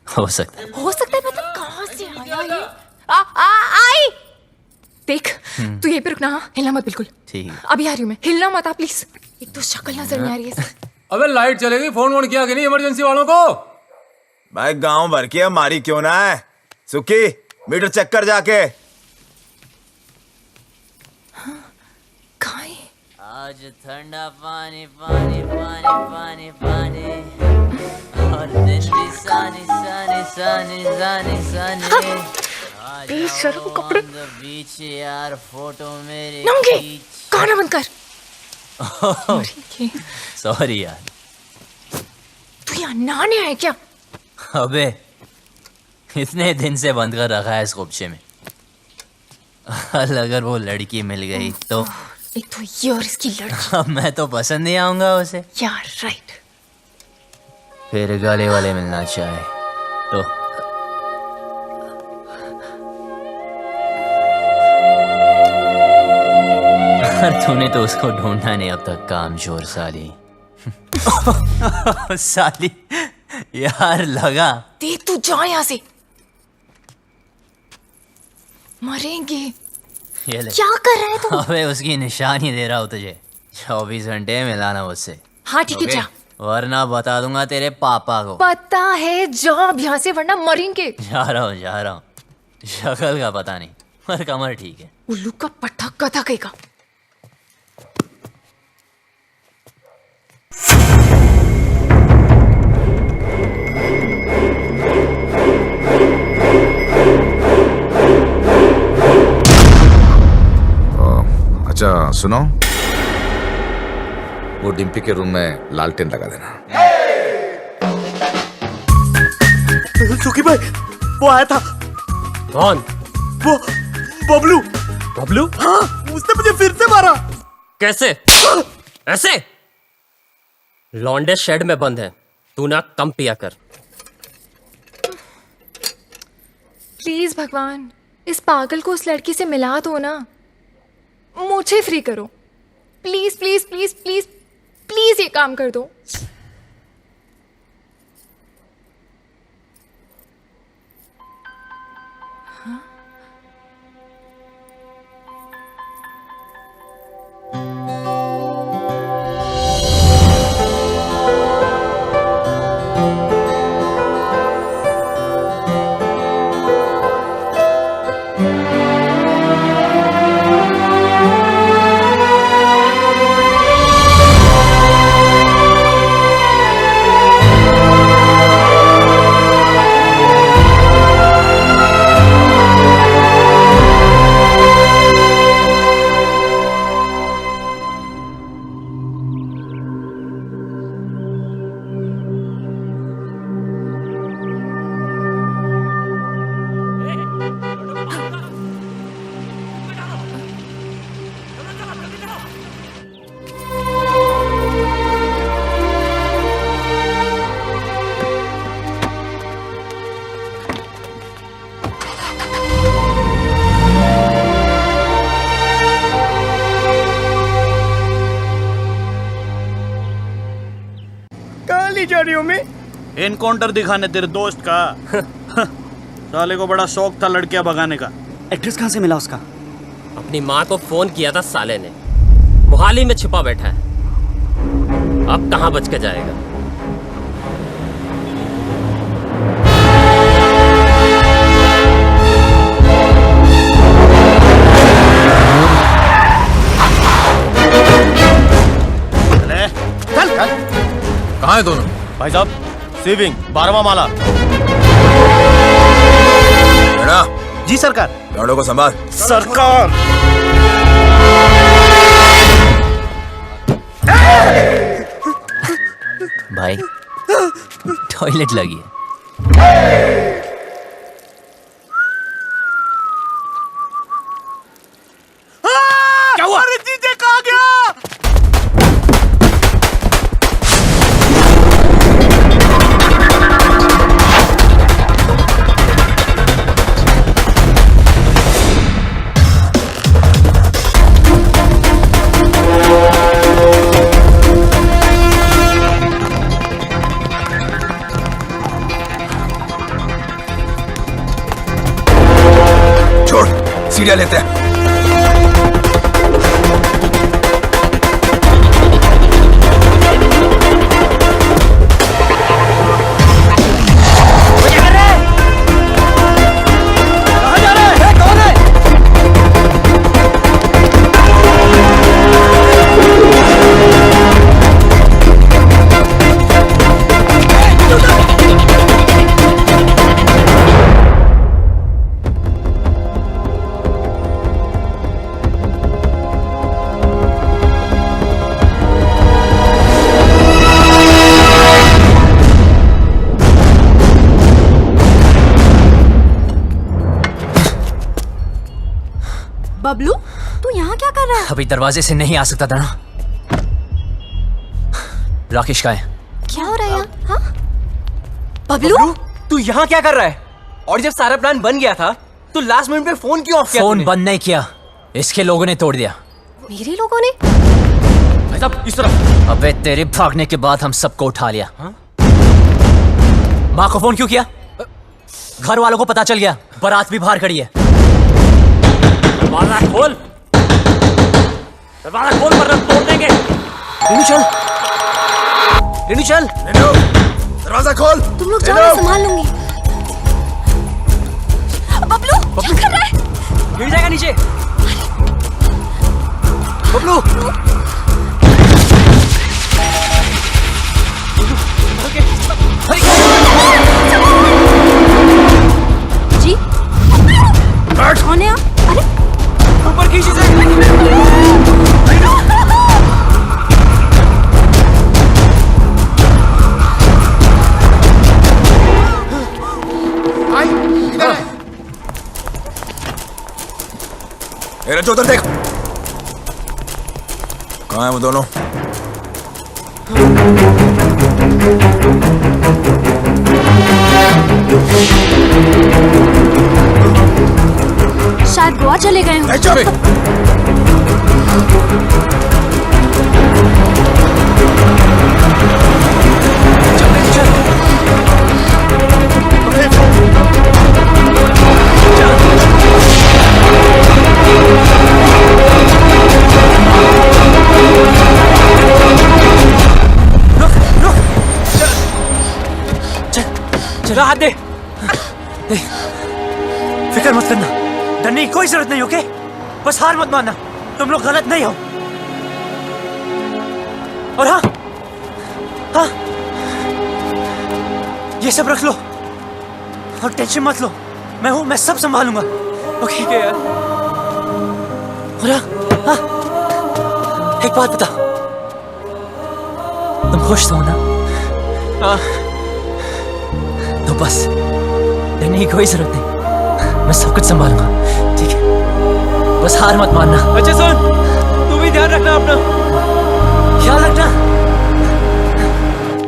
हो सकता है। हो सकता है, मतलब कहाँ से आया ये? आई देख, तू यहीं पे रुकना, हाँ? हिलना मत बिल्कुल। ठीक है। अभी आ रही हूँ मैं, हिलना मत प्लीज। एक तो शक्ल नजर नहीं आ रही है। अबे लाइट चलेगी, फोन किया कि नहीं इमरजेंसी वालों को? भाई गांव भर की हमारी क्यों ना है? सुखी मीटर चेक कर जाके। आज ठंडा पानी पानी पानी पानी पानी, और दिन भी सानी सानी सानी सानी सानी। बेशर्म कपड़े। बीच यार फोटो मेरे नंगे, गाना बंद कर। सॉरी यार। तू यहाँ नहाने आया क्या? अबे इतने दिन से बंद कर रखा है इस खुपचे में। अगर वो लड़की मिल गई तो? एक तो ये और इसकी लड़की। अब मैं तो पसंद नहीं आऊंगा उसे यार। राइट। फिर गले वाले मिलना चाहे तो? तूने तो उसको ढूंढा नहीं अब तक, कामचोर साली। साली यार लगा। देख तू जा यहाँ से, मरेंगे। ये ले। क्या कर रहा है तू? अबे उसकी निशानी दे रहा हूँ तुझे, 24 घंटे मिलाना मुझसे। हाँ ठीक है, जा। वरना बता दूंगा तेरे पापा को। पता है, जा अब यहाँ से, वरना मरेंगे। जा रहा हूँ। शक्ल का पता नहीं, पर कमर ठीक है। उल्लू का पट्टा कथा कहेगा। अच्छा सुनो, वो डिम्पी के रूम में लालटेन लगा देना। सुखी भाई, वो आया था। कौन? वो बबलू। बबलू? हाँ, उसने मुझे फिर से मारा। कैसे? ऐसे? लौंडे शेड में बंद है, तू ना कम पिया कर। प्लीज भगवान, इस पागल को उस लड़की से मिला दो ना, मुझे फ्री करो। Please please please please please ये काम कर दो। वीडियो में? एनकाउंटर दिखाने तेरे दोस्त का। साले को बड़ा शौक था लड़कियां भगाने का। एड्रेस कहाँ से मिला उसका? अपनी माँ को फोन किया था साले ने, मोहाली में छिपा बैठा है। अब कहाँ बच के जाएगा? चल कहाँ है दोनों? भाई साहब सेविंग 12वां माला। जी सरकार। गाड़ों को संभाल। सरकार भाई टॉयलेट लगी है। क्या हुआ? अरे जीजे कहाँ गया? छोड़, सीढ़ियाँ लेते हैं। बबलू, तू यहाँ क्या कर रहा है? अभी दरवाजे से नहीं आ सकता था ना। राकेश का है। क्या हो रहा है यहाँ? हाँ? बबलू, तू यहाँ क्या कर रहा है? और जब सारा प्लान बन गया था तो लास्ट मिनट पे फोन क्यों ऑफ किया? फोन बंद नहीं किया, इसके लोगों ने तोड़ दिया। मेरे लोगों ने? भाई साहब इस तरफ। अबे तेरे भागने के बाद हम सबको उठा लिया। माँ को फोन क्यों किया? घर वालों को पता चल गया, बारात भी बाहर खड़ी है। दरवाजा खोल, दरवाजा खोल वरना तोड़ देंगे। रेनू चल, रेनू चल। रेनू, दरवाजा खोल। तुम लोग जाओ, मैं संभाल लूंगी। बबलू, क्या कर रहा है? गिर जाएगा नीचे। बबलू, जी कौन है आप? अरे ऊपर खींची से। तो उधर देख, कहाँ है वो दोनों? शायद गोवा चले गए हों। चला हाथ दे। फिक्र मत करना, डरने की कोई जरूरत नहीं, ओके? बस हार मत मानना, तुम लोग गलत नहीं हो। और हाँ हाँ, ये सब रख लो और टेंशन मत लो, मैं हूं, मैं सब संभालूंगा, ओके? ठीक है यार। और हाँ, एक बात बता, तुम खुश तो हो ना? हाँ। तो बस डरने की कोई जरूरत नहीं, मैं सब कुछ संभालूंगा, ठीक है? बस हार मत मानना। अच्छा सुन, तू भी ध्यान रखना अपना, ख्याल रखना।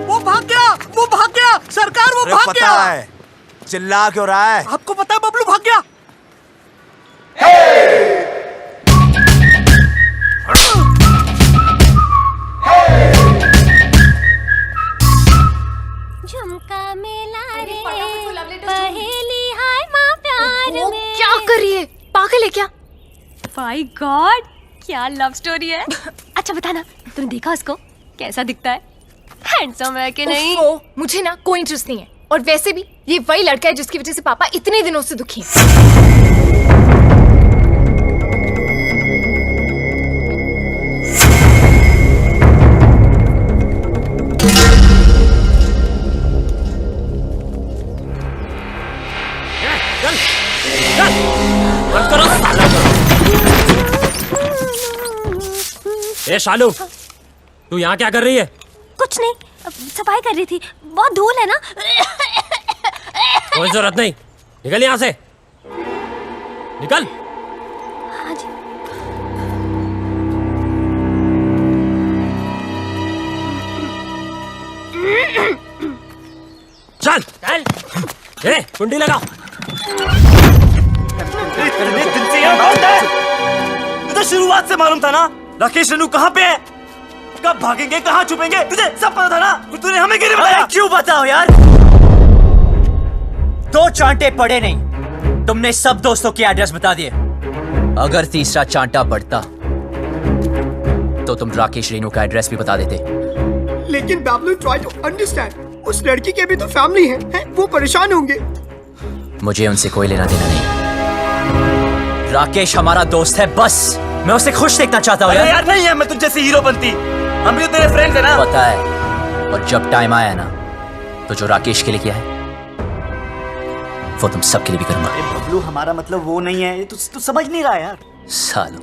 वो भाग गया, वो भाग गया सरकार, वो भाग गया। पता है, चिल्ला क्यों रहा है? आपको पता है बबलू भाग गया। गॉड, क्या लव स्टोरी है। अच्छा बता ना, तूने देखा उसको? कैसा दिखता है? हैंडसम है कि नहीं? मुझे ना कोई इंटरेस्ट नहीं है। और वैसे भी ये वही लड़का है जिसकी वजह से पापा इतने दिनों से दुखी हैं। ए शालू, तू यहाँ क्या कर रही है? कुछ नहीं, सफाई कर रही थी। बहुत धूल है ना। कोई जरूरत नहीं, निकल यहाँ से, निकल। हाँ जी। चल चल, ए कुंडी लगाओ। तुझे शुरुआत से मालूम था ना राकेश रेनू कहाँ पे है, कब भागेंगे, कहाँ छुपेंगे, तुझे सब पता था ना। तूने हमें क्यों नहीं बताया? क्यों बताओ यार? 2 चांटे पड़े नहीं, तुमने सब दोस्तों के एड्रेस बता दिए। अगर तीसरा चांटा पड़ता तो तुम राकेश रेनू का एड्रेस भी बता देते। लेकिन बाबलू, ट्राई टू अंडरस्टैंड, उस लड़की के भी तो फैमिली है, वो परेशान होंगे। मुझे उनसे कोई लेना देना नहीं। राकेश हमारा दोस्त है, बस मैं उसे खुश देखना चाहता हूँ यार। नहीं है, मैं तुझ जैसी हीरो बनती, हम भी तो तेरे फ्रेंड्स हैं ना। पता है, और जब टाइम आया ना तो जो राकेश के लिए किया है वो तुम सबके लिए भी करूंगा। बबलू, हमारा मतलब वो नहीं है, तू समझ नहीं रहा यार। सालों,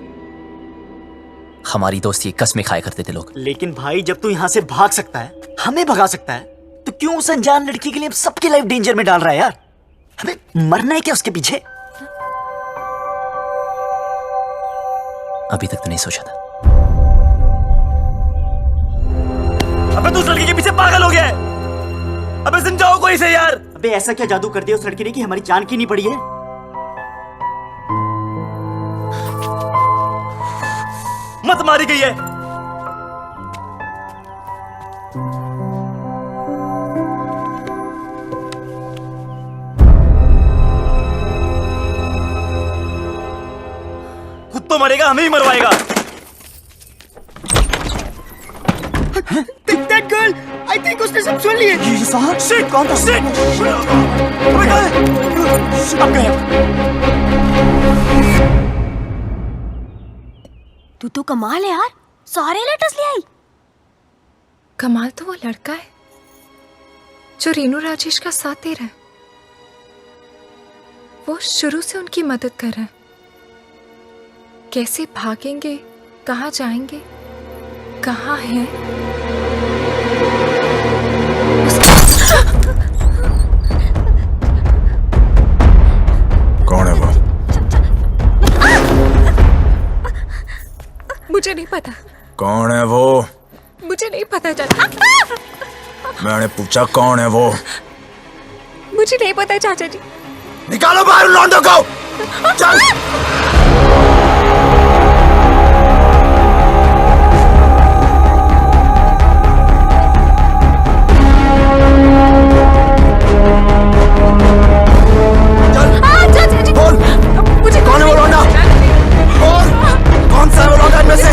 हमारी दोस्ती कसमें खाया करते थे लोग। लेकिन भाई, जब तू यहाँ से भाग सकता है, हमें भगा सकता है, तो क्यों उस अनजान लड़की के लिए सबकी लाइफ डेंजर में डाल रहा है यार? हमें मरना है क्या उसके पीछे? अभी तक तो नहीं सोचा था। अबे तू उस लड़की के पीछे पागल हो गया है। अबे समझाओ कोई से यार। अबे ऐसा क्या जादू कर दिया उस लड़की ने कि हमारी जान की नहीं पड़ी है? मत मारी गई है। खुद तो मरेगा, हमें ही मरवाएगा। That girl, I think उसने सब सुन लिए। ये साहब, shit, कौन था? Shit! अबे कहाँ है? अब गए। तू तो कमाल है यार, सारे लेटर्स ले आई। कमाल तो वो लड़का है जो रेनू राजेश का साथ दे रहा है। वो शुरू से उनकी मदद कर रहा है। कैसे भागेंगे, कहाँ जाएंगे, कहाँ हैं? कौन है वो? मुझे नहीं पता। कौन है वो? मुझे नहीं पता चाचा। मैंने पूछा कौन है वो? मुझे नहीं पता चाचा जी। निकालो बाहर लौंडों को। चल। कौन है वो लौंडा? कौन सा है वो लौंडा इनमें से?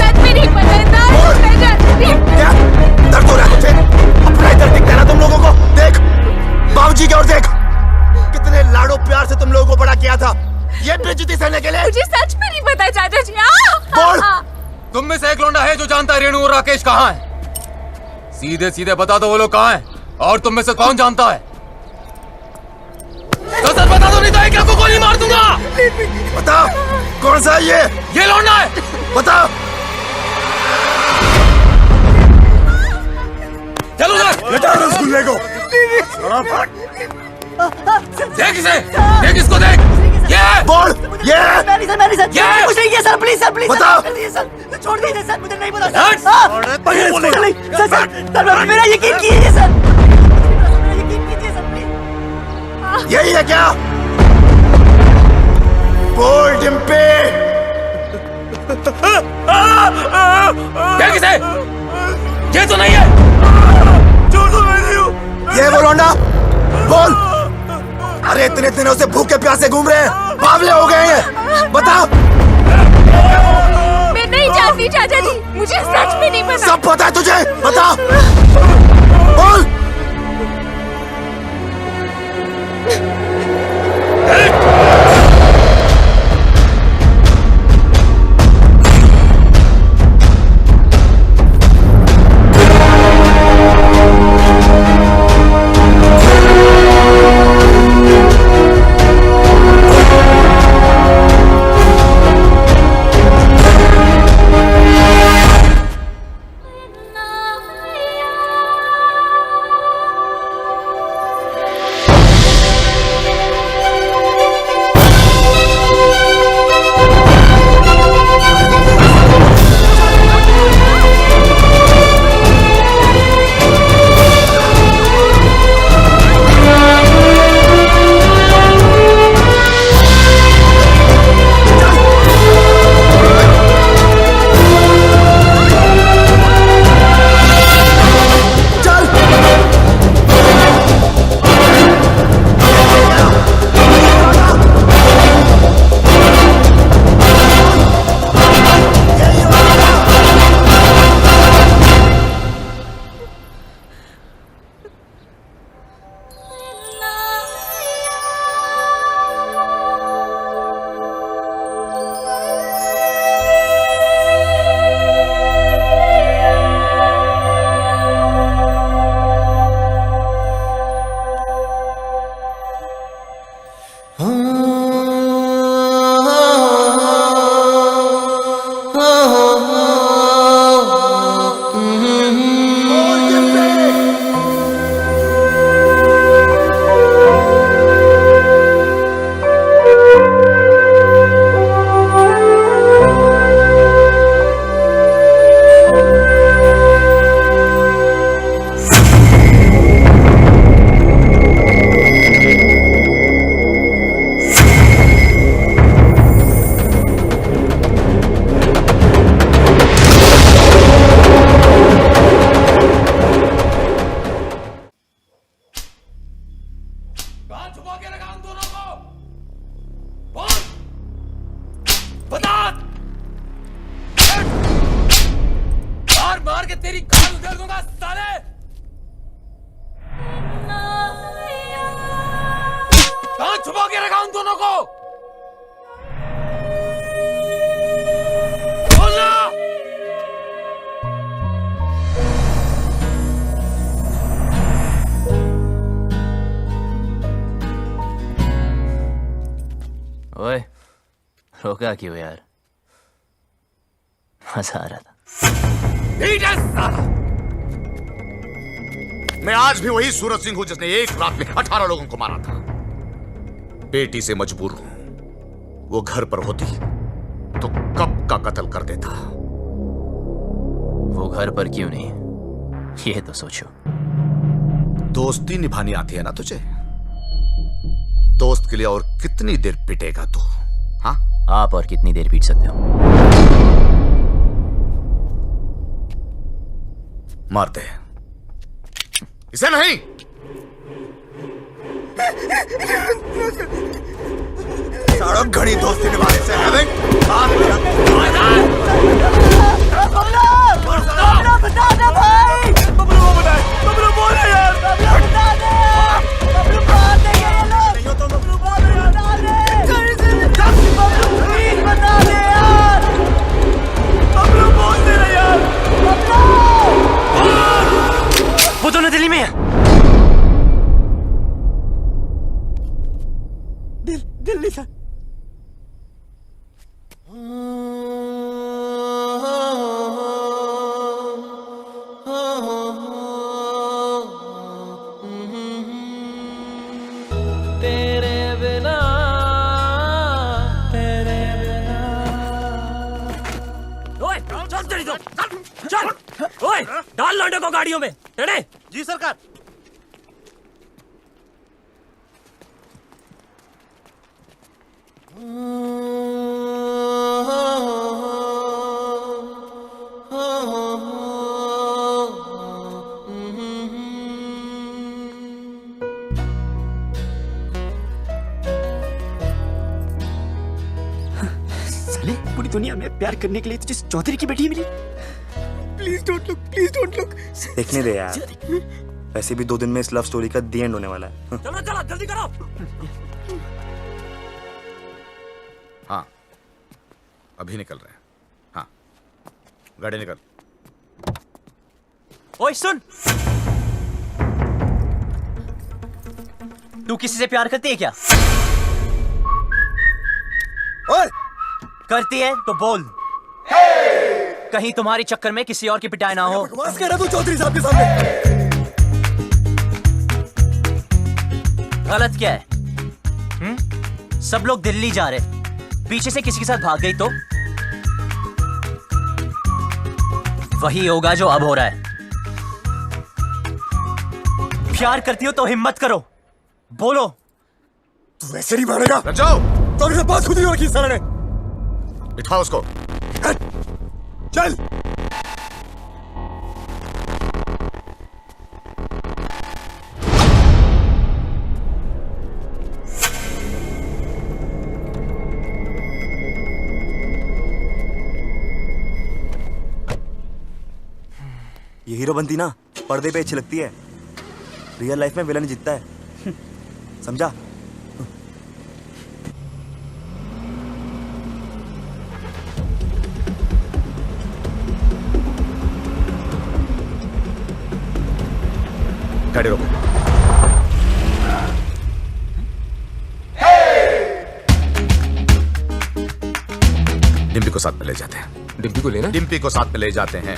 क्या दर्द हो रहा है तुझे? अपना ही दर्द दिखता है ना तुम लोगों को? देख बाबूजी की ओर देख, कितने लाडो प्यार से तुम लोगों को बड़ा किया था, ये बेइज्जती सहने के लिए। मुझे सच में नहीं पता चाचा जी। बोल। तुम में से एक लौंडा है जो जानता है रेणु और राकेश कहाँ है? सीधे सीधे बता दो वो लोग कहाँ हैं, और तुम में से कौन जानता है? तो सर बता दो, नहीं तो एक को गोली मार दूंगा। बताओ कौन सा है ये लौंडा है, बताओ। चलो बेटा रसगुल्ले को देख इसे, देख इसको देख। ये बोल, ये मैंने सर ये कुछ नहीं किया सर, प्लीज सर, प्लीज बताओ। सर, छोड़ दीजिए सर, मुझे नहीं पता सर, मेरा यकीन कीजिए सर, यकीन कीजिए सर, प्लीज। यही है क्या? बोल डिम्पी। देख इसे, ये तो नहीं है। छोड़ दो, मैं नहीं हूँ। ये वो लौंडा, बोल। अरे इतने दिनों से भूखे प्यासे घूम रहे हैं, बावले हो गए हैं, बताओ। जानती चाचा जी, मुझे सच में नहीं पता। सब पता है तुझे, बता। बोल। ओए रोका क्यों यार? मजा आ रहा था। मैं आज भी वही सूरज सिंह हूं जिसने एक रात में 18 लोगों को मारा था। बेटी से मजबूर हूं। वो घर पर होती तो कब का कत्ल कर देता। वो घर पर क्यों नहीं, ये तो सोचो। दोस्ती निभानी आती है ना तुझे? दोस्त के लिए और कितनी देर पिटेगा तू? हाँ, आप और कितनी देर पीट सकते हो? मार दे इसे। नहीं, सारा घड़ी दोस्ती निभाने से है। बता दे भाई, बबलू को बताए, बबलू बोल रहे यार, बता दे, बबलू मार देंगे ये लोग, नहीं हो तो बबलू बोल रहे यार, बता दे, बबलू प्लीज बता दे यार, बबलू बोल दे रहे यार, बबलू। वो दोनों दिल्ली में है। दिल्ली से। तेरे बिना, तेरे बिना। ओए चल तेरी तो, चल, ओए डाल लौंडे को गाड़ियों में, टेढ़े। जी सरकार। साले पूरी दुनिया में प्यार करने के लिए तुझे चौधरी की बेटी मिली। Please don't look, please don't look. देखने दे यार, वैसे भी 2 दिन में इस लव स्टोरी का दी एंड होने वाला है। चलो चलो जल्दी करो। हाँ अभी निकल रहे हैं। हाँ गाड़ी निकल। ओए सुन, तू किसी से प्यार करती है क्या? ओए करती है तो बोल, कहीं तुम्हारी चक्कर में किसी और की पिटाई ना हो। बकवास कह रहा तू चौधरी साहब के सामने। गलत क्या है? सब लोग दिल्ली जा रहे, पीछे से किसी के साथ भाग गई तो वही होगा जो अब हो रहा है। प्यार करती हो तो हिम्मत करो, बोलो। तू ऐसे नहीं मानेगा। जाओ। चौधरी से बात खुद ही रखी सर ने। बिठाओ उसको। चल। ये हीरो बनती ना पर्दे पे अच्छी लगती है, रियल लाइफ में विलन जीतता है, समझा? गाड़ी रोको। डिम्पी को साथ में ले जाते हैं। डिम्पी को लेना? डिम्पी को साथ में ले जाते हैं।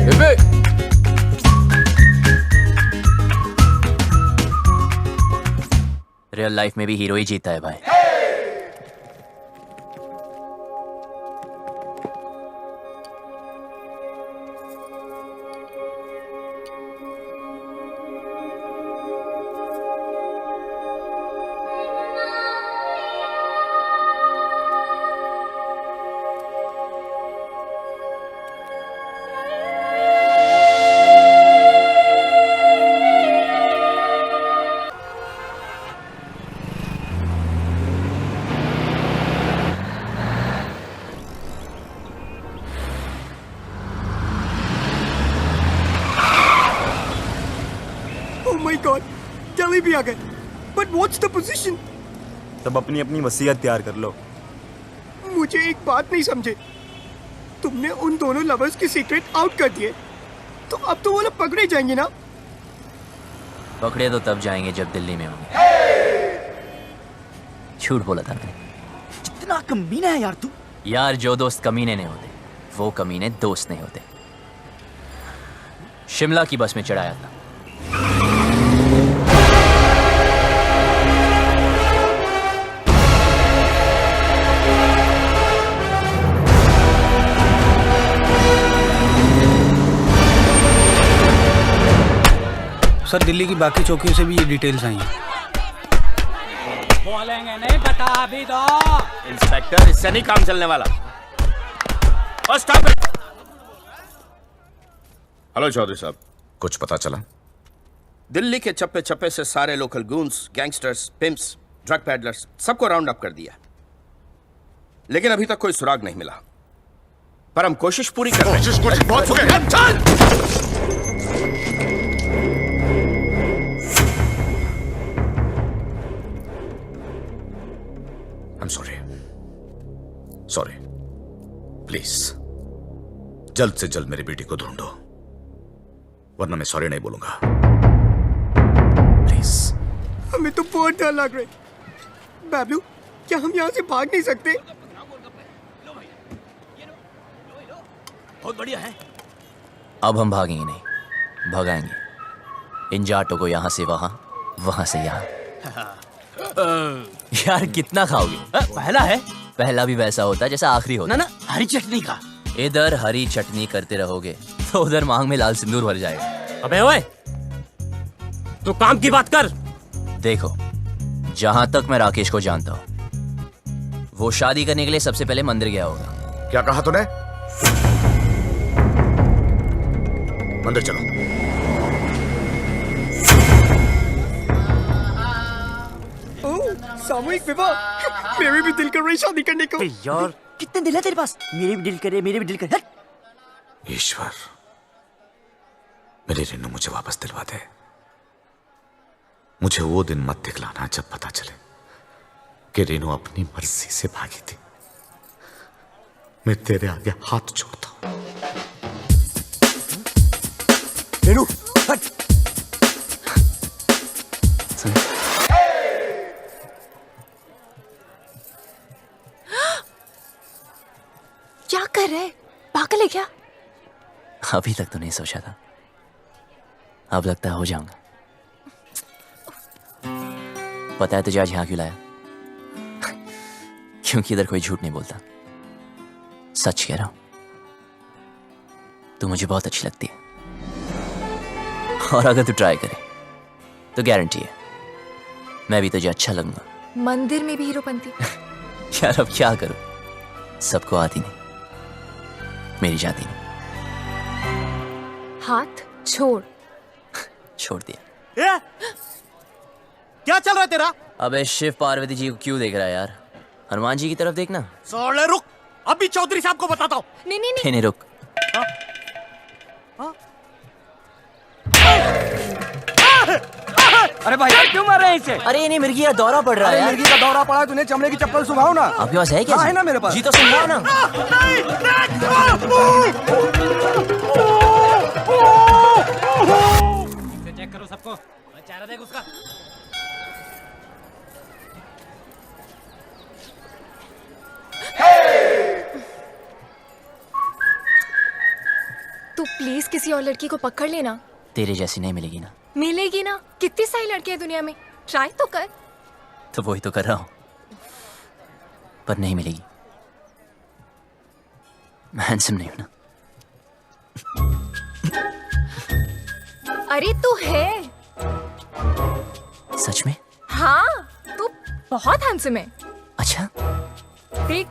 डिम्पी! रियल लाइफ में भी हीरो ही जीता है भाई। दिल्ली भी आ गए। But what's the position? तब अपनी अपनी वसीयत तैयार कर लो। मुझे एक बात नहीं समझे, तुमने उन दोनों लवर्स की सीक्रेट आउट कर दिए, तो अब तो वो लोग पकड़े जाएंगे ना? पकड़े तो तब जाएंगे जब दिल्ली में होंगे। झूठ बोला था मैंने। कितना कमीना है यार तू। यार जो दोस्त कमीने नहीं होते वो कमीने दोस्त नहीं होते। शिमला की बस में चढ़ाया था। सर दिल्ली की बाकी चौकियों से भी ये डिटेल्स आई हैं। बोलेंगे नहीं, बता भी दो। इंस्पेक्टर, इससे नहीं काम चलने वाला। और स्टॉप इट। हेलो चौधरी साहब, कुछ पता चला? दिल्ली के चप्पे चप्पे से सारे local goons, gangsters, pimps, drug peddlers सबको राउंड अप कर दिया, लेकिन अभी तक कोई सुराग नहीं मिला। पर हम कोशिश पूरी कर रहे हैं। बहुत हो गया। I'm sorry. Sorry. प्लीज जल्द से जल्द मेरी बेटी को ढूंढो, वरना मैं सॉरी नहीं बोलूंगा। प्लीज। हमें तो बहुत डर लग रहा है। बाबलू, क्या हम यहाँ से भाग नहीं सकते? बहुत बढ़िया है। अब हम भागेंगे नहीं, भगाएंगे इन जाटों को यहाँ से वहां, वहां से यहाँ। यार कितना खाओगे? पहला है। पहला भी वैसा होता है जैसा आखिरी होता है। ना हरी चटनी का। इधर हरी चटनी करते रहोगे तो उधर मांग में लाल सिंदूर भर जाएगा। अबे ओए, तू काम की बात कर। देखो, जहां तक मैं राकेश को जानता हूं, वो शादी करने के लिए सबसे पहले मंदिर गया होगा। क्या कहा तूने? मंदिर चलो। सामूहिक विवाह। मेरे भी दिल कर रही शादी करने को। यार कितने दिल है तेरे पास? मेरे भी दिल करे, मेरे भी दिल करे। ईश्वर, मेरी रेनू मुझे वापस दिलवा दे। मुझे वो दिन मत दिखलाना जब पता चले कि रेनू अपनी मर्जी से भागी थी। मैं तेरे आगे हाथ जोड़ता हूं। रेनू हट। क्या कर रहे? पागल है क्या? अभी तक तो नहीं सोचा था, अब लगता है हो जाऊंगा। पता है तुझे आज यहाँ क्यों लाया? क्योंकि इधर कोई झूठ नहीं बोलता, सच कह रहा हूं। तू मुझे बहुत अच्छी लगती है, और अगर तू ट्राई करे तो गारंटी है मैं भी तुझे अच्छा लगूंगा। मंदिर में भी हीरोपंती। यार अब क्या करूं, सबको आती नहीं, मेरी जाती नहीं। हाथ छोड़। छोड़ दिया। क्या चल रहा है तेरा? अबे शिव पार्वती जी को क्यों देख रहा है यार? हनुमान जी की तरफ देखना। साले रुक, अभी चौधरी साहब को बताता हूँ। नहीं नहीं रुक। अरे भाई क्यों मार रहे हैं इसे? अरे नहीं, मिर्गी का दौरा पड़ रहा है यार। मिर्गी का दौरा पड़ा है, तूने चमड़े की चप्पल सुखाओ ना। आपके पास है क्या? हाँ, है ना मेरे पास। जी तो सुनवाओ ना। चेक करो सबको, चेहरा देख उसका। तू प्लीज किसी और लड़की को पकड़ लेना। तेरे जैसी नहीं मिलेगी ना। मिलेगी ना, कितनी सारी लड़कियां हैं दुनिया में, ट्राई तो कर। तो वही तो कर रहा हूं, पर नहीं मिलेगी। मैं हैंडसम नहीं हूं ना। अरे तू है। सच में? हाँ, तू बहुत हैंडसम है। अच्छा, देख,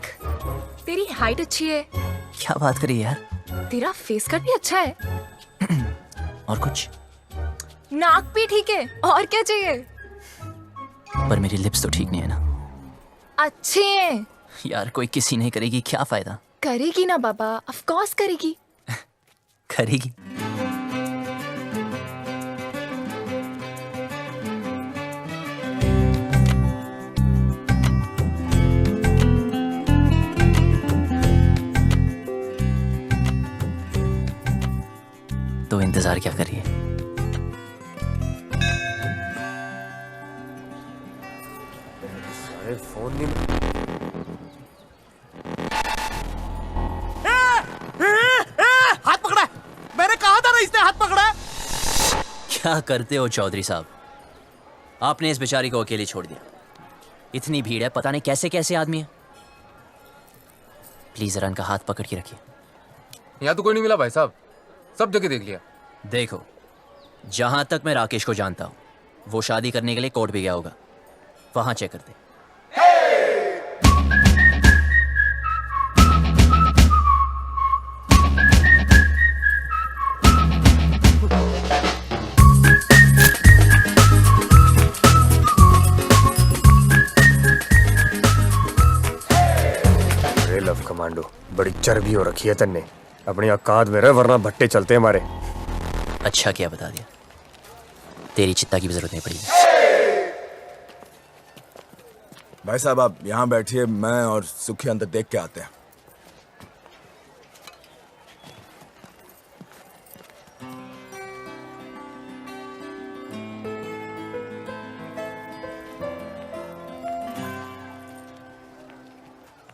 तेरी हाइट अच्छी है, क्या बात करी यार। तेरा फेस कट भी अच्छा है, और कुछ? नाक भी ठीक है, और क्या चाहिए? पर मेरी लिप्स तो ठीक नहीं है ना। अच्छे हैं। यार कोई किसी नहीं करेगी, क्या फायदा? करेगी ना बाबा, ऑफ कोर्स करेगी। करेगी। तो इंतजार क्या करिए? अरे फोन नहीं। हाथ पकड़ा है। मैंने कहा था ना इसने हाथ पकड़ा है। क्या करते हो चौधरी साहब? आपने इस बेचारी को अकेले छोड़ दिया। इतनी भीड़ है, पता नहीं कैसे कैसे आदमी है। प्लीज जरा इनका हाथ पकड़ के रखिए। यहाँ तो कोई नहीं मिला भाई साहब, सब जगह देख लिया। देखो, जहां तक मैं राकेश को जानता हूं, वो शादी करने के लिए कोर्ट भी गया होगा, वहां चेक करते। अरे लव कमांडो, बड़ी चर्बी हो रखी है तन्ने। अपनी औकात में रह, वरना भट्टे चलते हैं हमारे। अच्छा किया बता दिया, तेरी चित्ता की भी जरूरत नहीं पड़ी। भाई साहब आप यहाँ बैठिए, मैं और सुखी अंदर देख के आते हैं।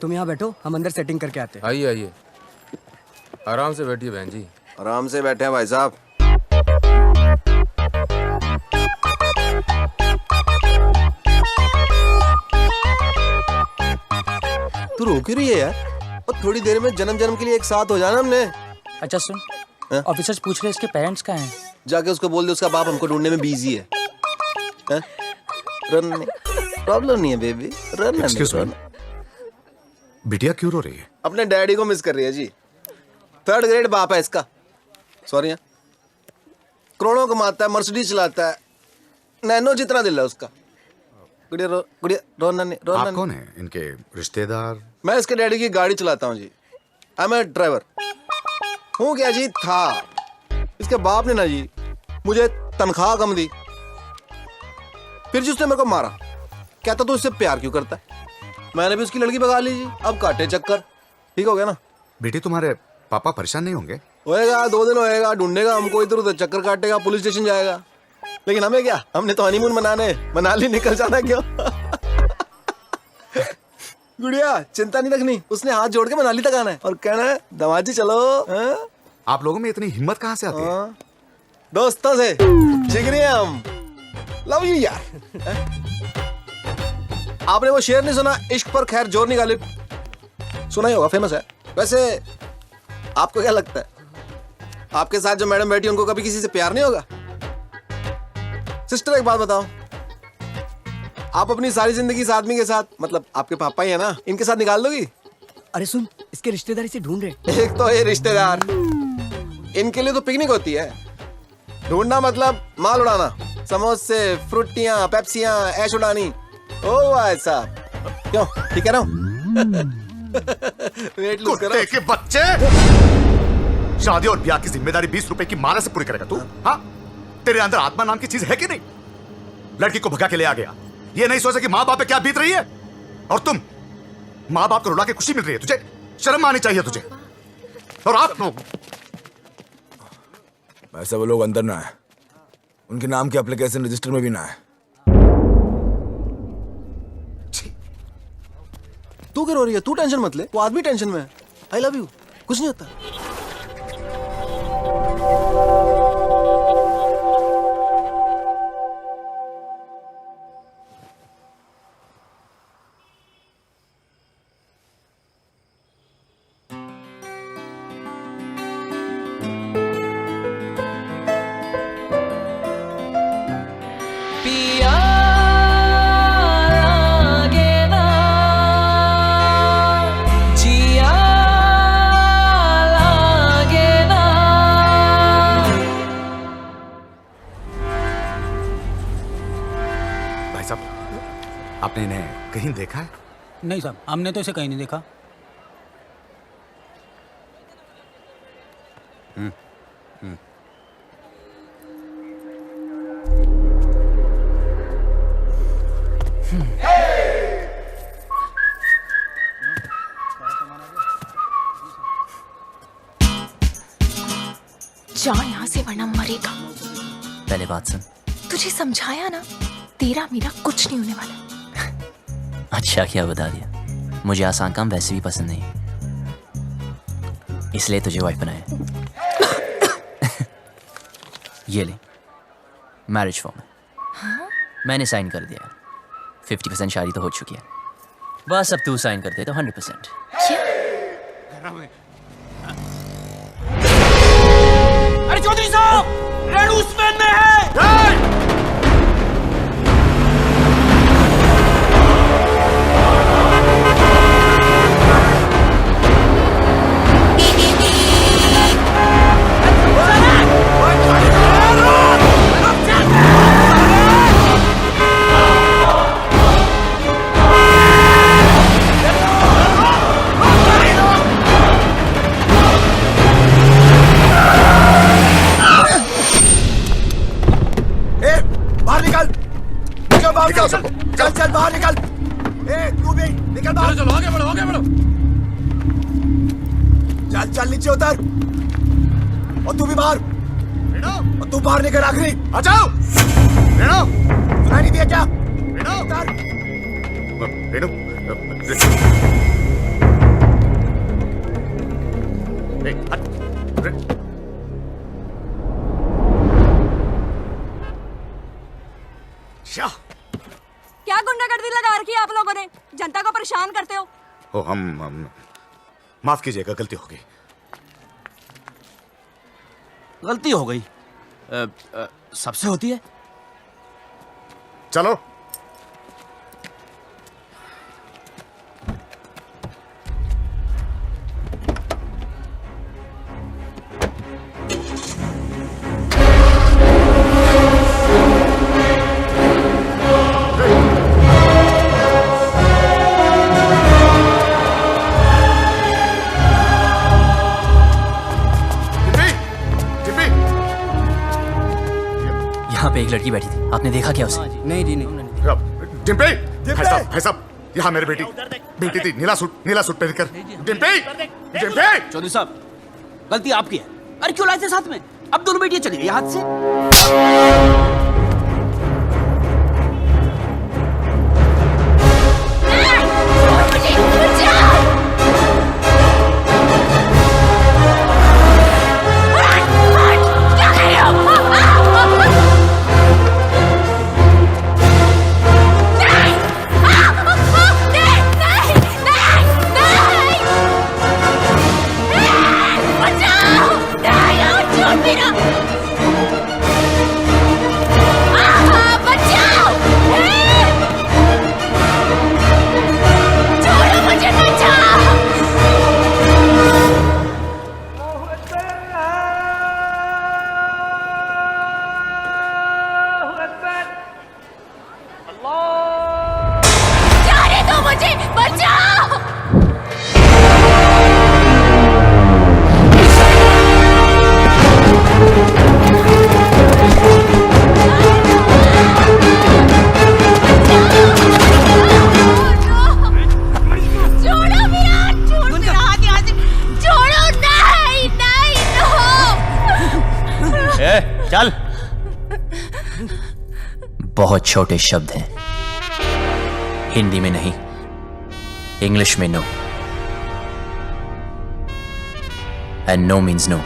तुम यहाँ बैठो, हम अंदर सेटिंग करके आते हैं। आइए आइए, आराम से बैठिए बहन जी। आराम से बैठे हैं भाई साहब। तू रोक ही रही है यार, और थोड़ी देर में जन्म जन्म के लिए एक साथ हो जाना हमने। अच्छा सुन, ऑफिसर्स पूछ रहे इसके पेरेंट्स कहाँ हैं? जाके उसको बोल दे उसका बाप हमको ढूंढने में बिजी है। रन प्रॉब्लम नहीं है बेबी, रन। बिटिया क्यों रो रही है? अपने डैडी को मिस कर रही है जी। 3rd ग्रेड बाप है इसका। सॉरी, करोड़ों कमाता है, मर्सिडीज चलाता है, नैनो जितना दिल है उसका। गुड़िया रोना नहीं। आप कौन है? इनके रिश्तेदार? मैं इसके डैडी की गाड़ी चलाता हूँ जी। I M A driver. हूँ क्या जी था। इसके बाप ने ना जी मुझे तनख्वाह कम दी, फिर जी उसने मेरे को मारा। कहता तू इससे प्यार क्यों करता है। मैंने भी उसकी लड़की भगा ली जी। अब काटे चक्कर। ठीक हो गया ना। बेटी तुम्हारे पापा परेशान नहीं होंगे? होएगा, 2 दिन होएगा, ढूंढेगा हमको, इधर उधर चक्कर काटेगा, पुलिस स्टेशन जाएगा। लेकिन हमें क्या, हमने तो हनीमून मनाने मनाली निकल जाना क्यों। गुड़िया चिंता नहीं रखनी, उसने हाथ जोड़ के मनाली तक आना है और कहना है दमाजी चलो। आप लोगों में इतनी हिम्मत कहाँ से आती है? दोस्तों से जिगरी हम। लव यू यार। आपने वो शेर नहीं सुना, इश्क पर खैर जोर नहीं गालिब? सुना ही होगा, फेमस है। वैसे आपको क्या लगता है, आपके साथ जो मैडम बैठी उनको कभी किसी से प्यार नहीं होगा? सिस्टर एक बात बताओ, आप अपनी सारी जिंदगी इस आदमी के साथ, मतलब आपके पापा ही है ना, इनके साथ निकाल दोगी? अरे सुन, इसके रिश्तेदार इसे ढूंढ रहे। एक तो ये रिश्तेदार, इनके लिए तो पिकनिक होती है। ढूंढना मतलब माल उड़ाना, समोसे, फ्रूटियां, पेप्सियां, ऐश उड़ानी। ओ भाई साहब, क्यों ठीक कह रहा हूँ? वेट लूज करो। कुत्ते के बच्चे! शादी और ब्याह की जिम्मेदारी 20 रुपए की माला से पूरी करेगा तू? हाँ? तेरे अंदर आत्मा नाम की चीज है कि नहीं? लड़की को भगा के ले आ गया, ये नहीं सोचा कि माँ बाप पे क्या बीत रही है। और तुम माँ बाप को रुला के खुशी मिल रही है, तुझे शर्म आनी चाहिए तुझे। और आप लोग ऐसा वो लोग अंदर ना है, उनके नाम के एप्लीकेशन रजिस्टर में भी ना है। तू क्या रो रही है? तू टेंशन मत ले, वो आदमी टेंशन में है। आई लव यू, कुछ नहीं होता। आपने इन्हें कहीं देखा है? नहीं साहब, हमने तो इसे कहीं नहीं देखा। जा यहाँ से वरना मरेगा। पहले बात सुन। तुझे समझाया ना, तेरा मेरा कुछ नहीं होने वाला। अच्छा क्या बता दिया, मुझे आसान काम वैसे भी पसंद नहीं, इसलिए तुझे वाइफ बनाया। ये ले मैरिज फॉर्म है। हाँ? मैंने साइन कर दिया। 50% शादी तो हो चुकी है, बस अब तू साइन कर दे तो 100%। अरे चौधरी साहब, रेणु स्पेन में है। निकल सबको, चल चल बाहर निकल। ए तू भी निकल बाहर। चलो आगे बढ़ो, आगे बढ़ो। चल चल नीचे उतर, और तू भी बाहर। और तू बाहर निकल आखिरी। आ जाओ। सुनाई नहीं दिया क्या? उतर। क्या गुंडागर्दी लगा रखी है आप लोगों ने? जनता को परेशान करते हो। ओ हम माफ कीजिएगा, गलती हो गई। गलती हो गई, सबसे होती है। चलो। लड़की बैठी थी, आपने देखा क्या उसे? नहीं जी नहीं। डिम्पी, भाई साहब, यहाँ मेरी बेटी थी, नीला सूट पहनकर। डिम्पी, डिम्पी। चौधरी साहब, गलती आपकी है। अरे क्यों लाए थे साथ में? अब दोनों बेटियां चली गई हाथ से। चल। बहुत छोटे शब्द हैं, हिंदी में नहीं, इंग्लिश में no, and no means no.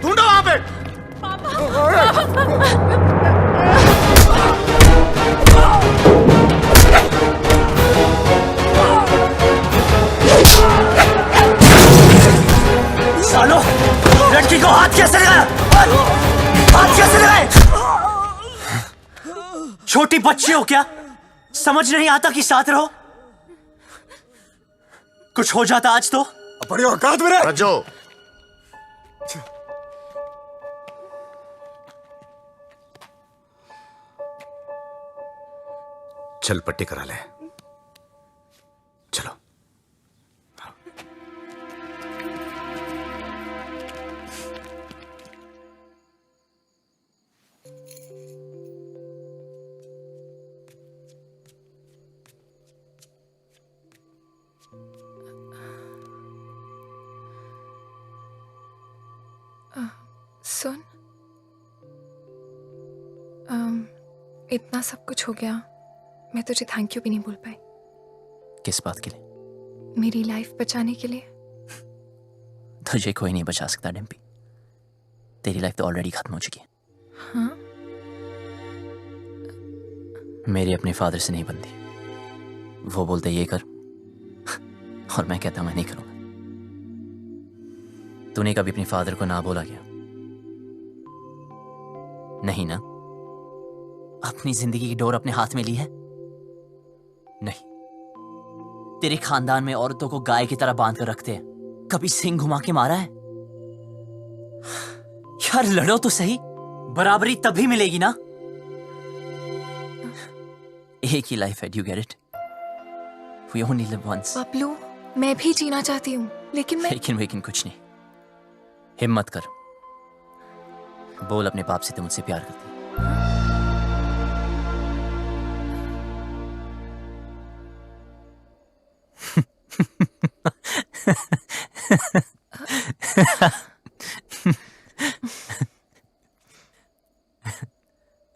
ढूंढो वहां पे। सालो, लड़की को हाथ कैसे लगाया? हाथ कैसे लगाए? छोटी बच्ची हो क्या? समझ नहीं आता कि साथ रहो? कुछ हो जाता आज तो अपनी औकात में रह। रज्जो, चल पट्टी करा ले। चलो। सुन, इतना सब कुछ हो गया, मैं तुझे थैंक यू भी नहीं बोल पाई। किस बात के लिए? मेरी लाइफ बचाने के लिए। तुझे कोई नहीं बचा सकता डिम्पी, तेरी लाइफ तो ऑलरेडी खत्म हो चुकी है। हाँ? मेरी अपने फादर से नहीं बनती। वो बोलते ये कर और मैं कहता मैं नहीं करूंगा। तूने कभी अपने फादर को ना बोला क्या? नहीं ना? अपनी जिंदगी की डोर अपने हाथ में ली है? नहीं। तेरे खानदान में औरतों को गाय की तरह बांध कर रखते हैं, कभी सिंग घुमा के मारा है? यार लड़ो तो सही, बराबरी तभी मिलेगी ना। एक ही लाइफ है, do you get it? We only live once. Paplu, मैं भी जीना चाहती हूँ, लेकिन कुछ नहीं। हिम्मत कर, बोल अपने बाप से तुम मुझसे प्यार करती है।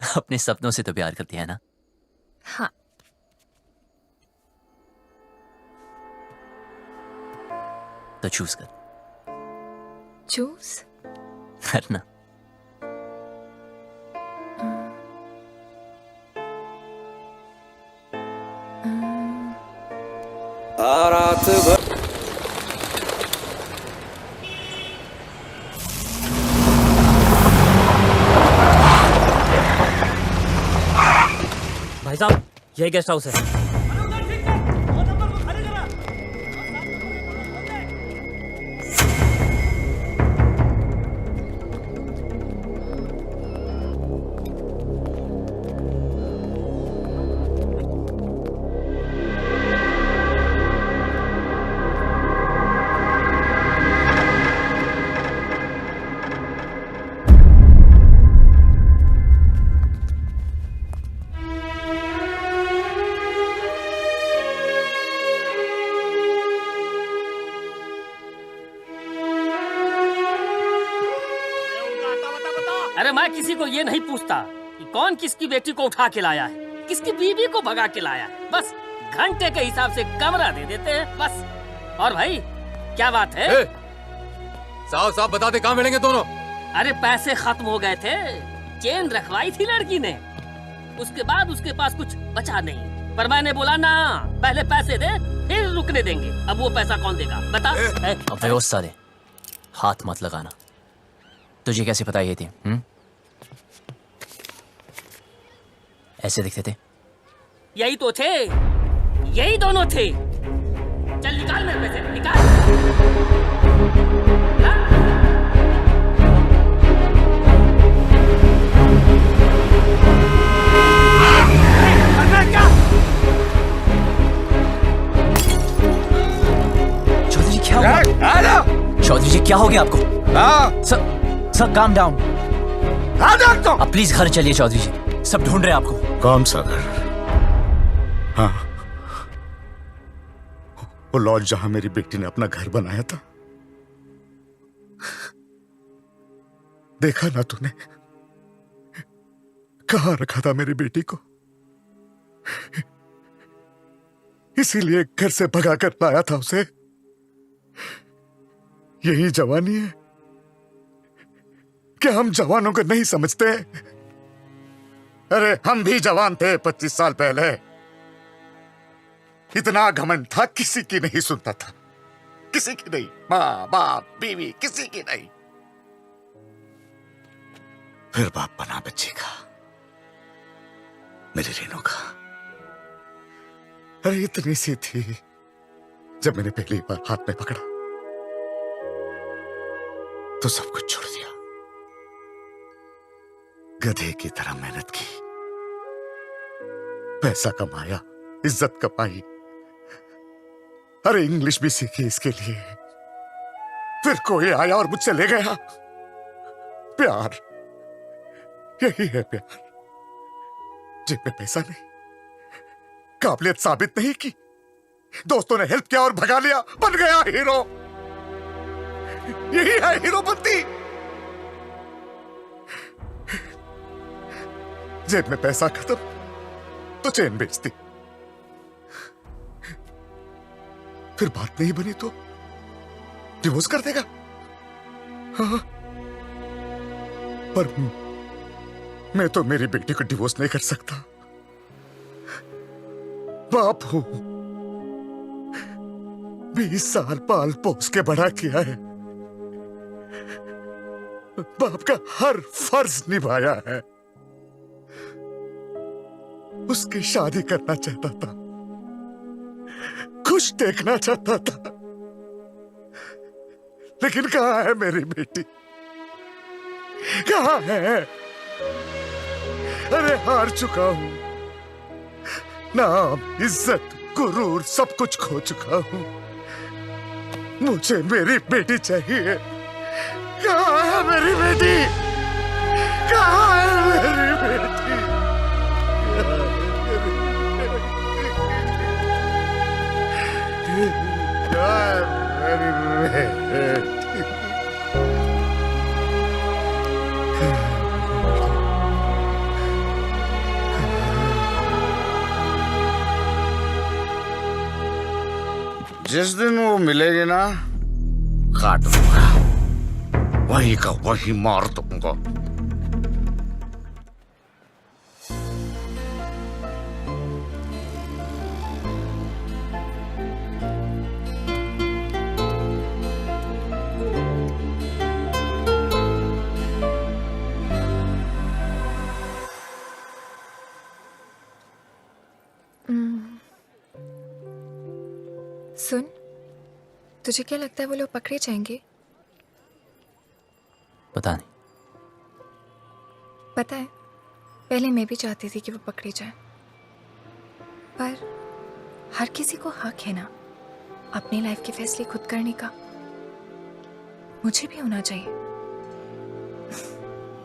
अपने सपनों से तो प्यार करती है ना? हाँ। तो चूज कर। चूज करना। रात भर भाई साहब, यही गेस्ट हाउस है। अरे मैं किसी को ये नहीं पूछता कि कौन किसकी बेटी को उठा के लाया है, किसकी बीवी को भगा के लाया है। बस घंटे के हिसाब से कमरा दे देते हैं बस। और भाई क्या बात है? साफ साफ बता दे, कहाँ मिलेंगे दोनों? अरे पैसे खत्म हो गए थे, चेन रखवाई थी लड़की ने, उसके बाद उसके पास कुछ बचा नहीं। पर मैंने बोला ना, पहले पैसे दे फिर रुकने देंगे। अब वो पैसा कौन देगा बता? अबे ओ साले, हाथ मत लगाना। तुझे कैसे पता ये थी? ऐसे दिखते थे? यही तो थे, यही दोनों थे। चल निकाल मेरे पैसे, निकाल। चौधरी जी क्या हुआ? चौधरी जी क्या हो गया आपको? Sir calm down. अब प्लीज घर चलिए चौधरी जी, सब ढूंढ रहे हैं आपको। कौन सा घर? हाँ, वो लॉज जहां मेरी बेटी ने अपना घर बनाया था। देखा ना तूने, कहां रखा था मेरी बेटी को? इसीलिए घर से भगा कर लाया था उसे। यही जवानी है? क्या हम जवानों को नहीं समझते? अरे हम भी जवान थे 25 साल पहले। इतना घमंड था, किसी की नहीं सुनता था, किसी की नहीं। माँ बाप बीवी किसी की नहीं। फिर बाप बना बच्ची का, मेरी रेनू का। अरे इतनी सी थी जब मैंने पहली बार हाथ में पकड़ा तो सब कुछ छोड़ दिया। गधे की तरह मेहनत की, पैसा कमाया, इज्जत कमाई, अरे इंग्लिश भी सीखी इसके लिए। फिर कोई आया और मुझसे ले गया। प्यार, यही है प्यार। जेब में पैसा नहीं, काबिलियत साबित नहीं की, दोस्तों ने हेल्प किया और भगा लिया, बन गया हीरो। यही है हीरोपंती। जेब में पैसा खत्म तो चेन बेचती, फिर बात नहीं बनी तो डिवोर्स कर देगा। हाँ, पर मैं तो मेरी बेटी को डिवोर्स नहीं कर सकता। बाप हूं, 20 साल पाल पोस के बड़ा किया है, बाप का हर फर्ज निभाया है। उसकी शादी करना चाहता था, खुश देखना चाहता था, लेकिन कहाँ है मेरी बेटी? कहाँ है? अरे हार चुका हूं, नाम, इज्जत, गुरूर सब कुछ खो चुका हूं। मुझे मेरी बेटी चाहिए। कहाँ है मेरी बेटी? कहाँ है मेरी बेटी? कहाँ है मेरी बेटी? जिस दिन वो मिलेगी ना, काट दूंगा, वही का वही मार दूंगा। सुन, तुझे क्या लगता है वो लोग पकड़े जाएंगे? पता नहीं। पता है, पहले मैं भी चाहती थी कि वो पकड़े जाए, पर हर किसी को हक है ना अपनी लाइफ के फैसले खुद करने का। मुझे भी होना चाहिए,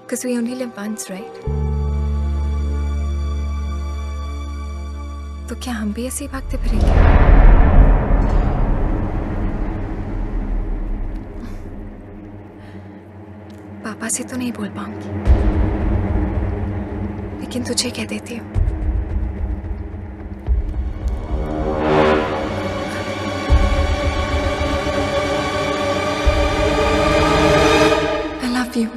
because we only live once, right? तो क्या हम भी ऐसे ही भागते फिरेंगे? पापा से तो नहीं बोल पाऊंगी, लेकिन तुझे कह देती हूँ। I love you.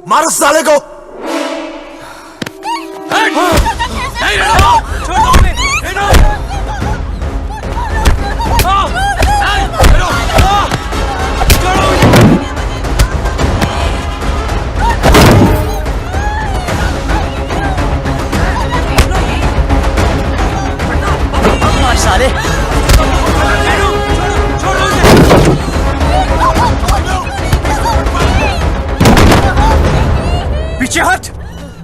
मारो साले को। साले पीछे हट,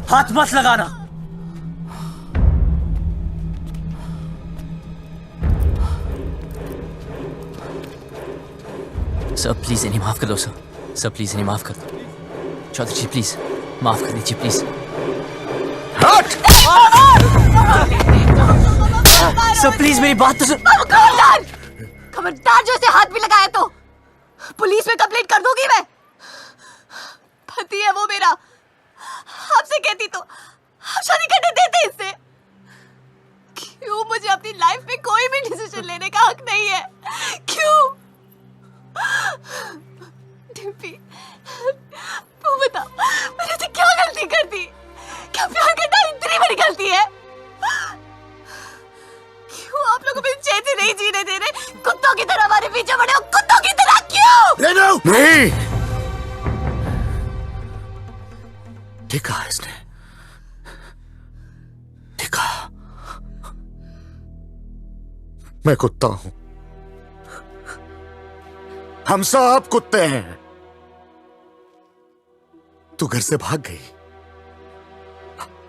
हाथ मत लगाना। सर प्लीज इन्हें माफ कर दो। सर प्लीज इन्हें माफ कर दो। चौधरी जी प्लीज माफ कर दीजिए प्लीज। सर प्लीज मेरी बात तो सुन। खबरदार, खबरदार जो इसे हाथ भी लगाया तो पुलिस में कंप्लेंट कर दूंगी मैं। पति है वो मेरा, आपसे कहती तो आप शादी करने देते इससे। क्यों मुझे अपनी लाइफ में कोई भी डिसीजन लेने का हक नहीं है? क्यों? डिम्पी, तू बता मैंने तो क्या गलती कर दी? क्या प्यार करना इतनी बड़ी गलती है? क्यों आप लोग अपनी चैन से नहीं जीने दे रहे? कुत्तों की तरह हमारे पीछे पड़े हो, कुत्तों की तरह क्यों? नहीं, ठीक कहा इसने, ठीक कहा। मैं कुत्ता हूं, हम सब कुत्ते हैं। तू घर से भाग गई,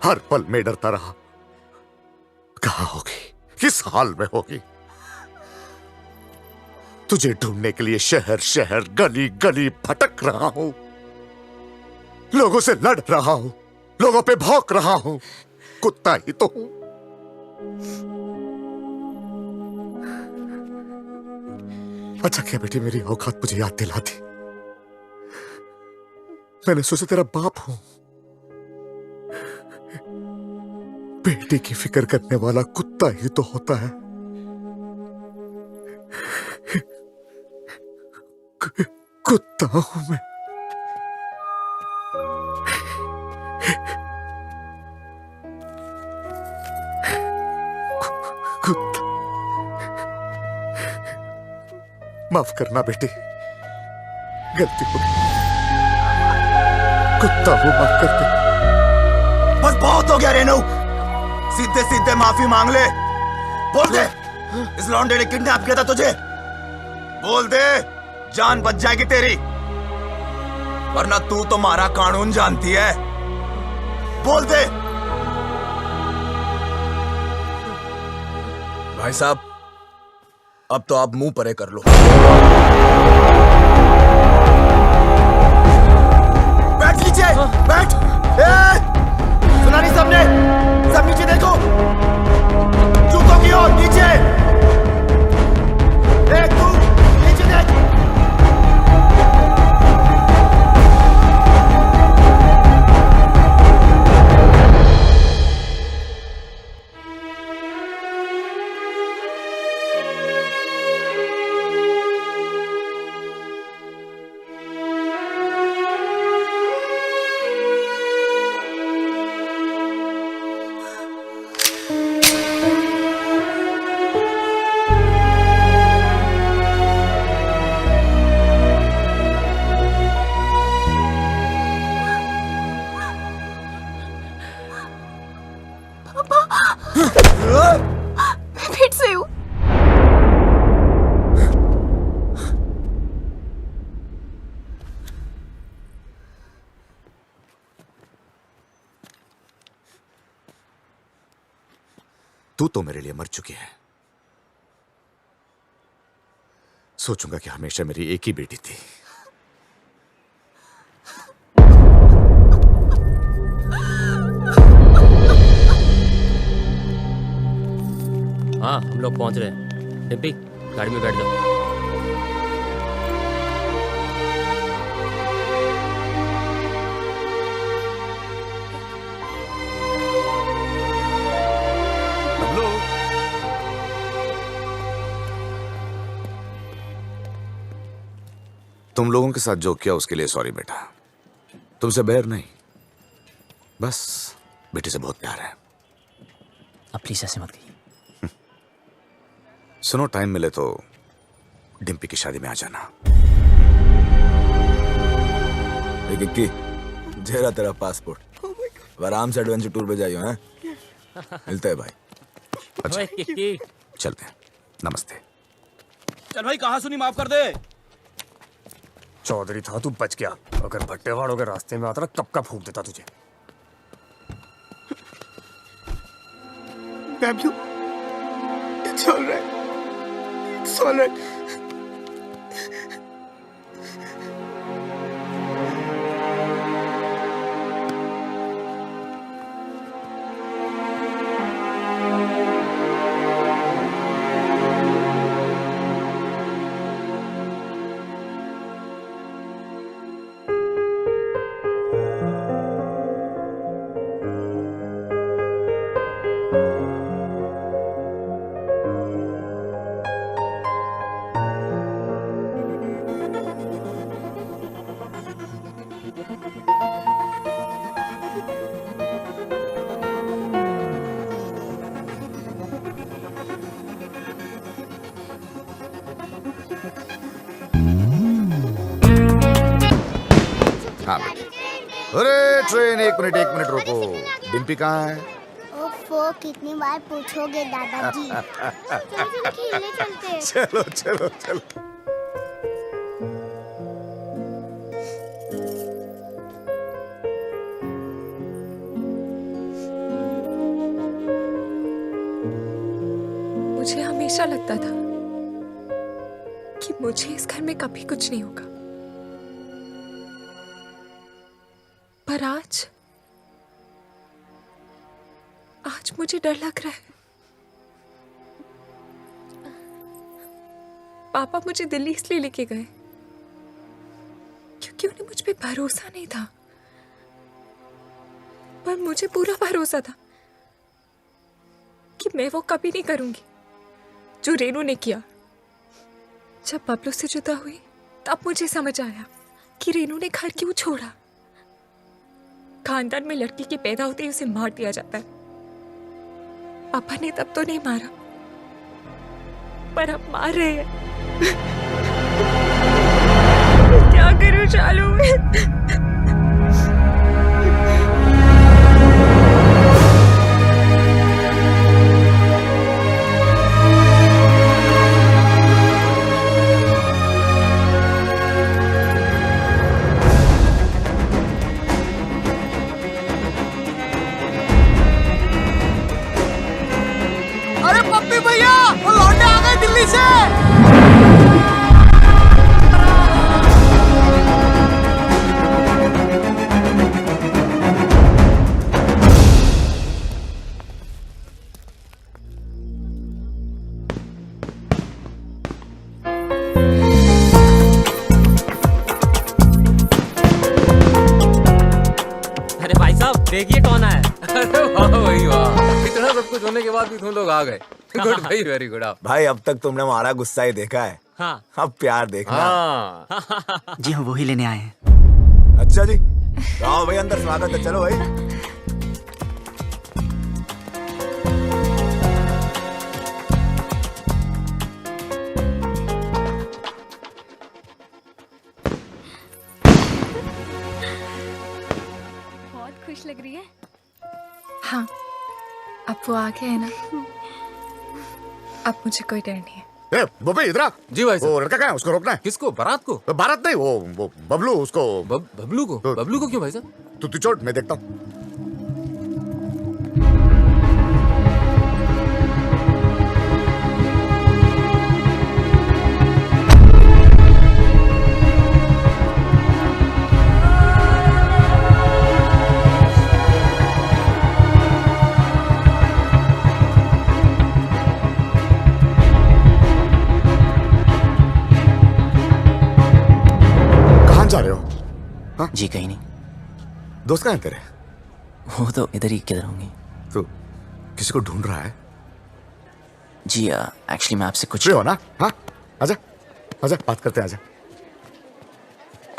हर पल में डरता रहा। कहां होगी, किस हाल में होगी? तुझे ढूंढने के लिए शहर शहर गली गली भटक रहा हूं, लोगों से लड़ रहा हूं, लोगों पे भौंक रहा हूं। कुत्ता ही तो हूं। अच्छा क्या बेटी मेरी औकात मुझे याद दिला दी। मैंने सोचा तेरा बाप हूं। बेटी की फिक्र करने वाला कुत्ता ही तो होता है। कुत्ता हूं मैं। कुत्ता। माफ करना बेटी, गलती हो गई। कुत्ता हूं, माफ कर दे। बस बहुत हो गया रेनू, सीधे सीधे माफी मांग ले। बोल दे इस लौंडे ने किडनैप किया था तुझे। बोल दे, जान बच जाएगी तेरी, वरना तू तो हमारा कानून जानती है। बोल दे। भाई साहब, अब तो आप मुंह परे कर लो। बैठ नीचे, बैठ। सुना नहीं सबने? सब नीचे देखो, जूतों की ओर नीचे। तू नीचे देख। मैं फिर से हूँ। तू तो मेरे लिए मर चुकी है। सोचूंगा कि हमेशा मेरी एक ही बेटी थी। हाँ, हम लोग पहुंच रहे हैं। डिम्पी, गाड़ी में बैठ जाओ। तुम लोगों के साथ जो किया उसके लिए सॉरी बेटा। तुमसे बैर नहीं, बस बेटी से बहुत प्यार है। अब प्लीज ऐसे मत कहिए। सुनो, टाइम मिले तो डिम्पी की शादी में आ जाना। किक्की, जेरा तेरा पासपोर्ट। आराम से एडवेंचर टूर पे जाइयो हैं। मिलते हैं भाई। अच्छा, ओए, किक्की। चलते हैं। नमस्ते। चल भाई, कहाँ सुनी, माफ कर दे। चौधरी था तू, बच गया। अगर भट्टेवाड़ों के रास्ते में आता ना, कब का फूंक देता तुझे। Bablu, it's all right. It's all right. हाँ बेटे, अरे ट्रेन, एक मिनट रुको। डिम्पी कहाँ है? ओफो, कितनी बार पूछोगे दादाजी। चलो खेलने चलते हैं। चलो चलो चलो। मुझे हमेशा लगता था कि मुझे इस घर में कभी कुछ नहीं होगा, पर आज मुझे डर लग रहा है। पापा मुझे दिल्ली इसलिए लेके गए क्योंकि उन्हें मुझ पे भरोसा नहीं था, पर मुझे पूरा भरोसा था कि मैं वो कभी नहीं करूंगी जो रेनू ने किया। जब बबलू से जुदा हुई तब मुझे समझ आया कि रेनू ने घर क्यों छोड़ा। खानदान में लड़की के पैदा होते ही उसे मार दिया जाता है। पापा ने तब तो नहीं मारा, पर अब मार रहे हैं। क्या करूं चालू में? देखिए कौन आया। वाह भाई वाह, इतना सब कुछ होने के बाद भी तुम लोग आ गए। गुड भाई, वेरी गुड। आप भाई अब तक तुमने हमारा गुस्सा ही देखा है। हाँ। अब प्यार देखना। हाँ। जी हम वही लेने आए हैं। अच्छा जी, आओ भाई अंदर, स्वागत है। चलो भाई। खुश लग रही है। हाँ, अब वो आ गया है ना, अब मुझे कोई डर नहीं है। बबे इधर आ। जी भाई साहब। वो लड़का कहाँ है? उसको रोकना है। किसको? बारात को? बारात नहीं, वो बबलू, उसको। बबलू को? बबलू को क्यों भाई साहब? तू छोड़, मैं देखता हूँ। जा रहे हो? हाँ? जी कहीं नहीं। दोस्त कहाँ हैं तेरे? वो तो इधर ही किधर होंगे। तो किसी को ढूंढ रहा है? जी एक्चुअली मैं आपसे कुछ हो ना। हाँ आजा आजा, बात करते हैं, आजा।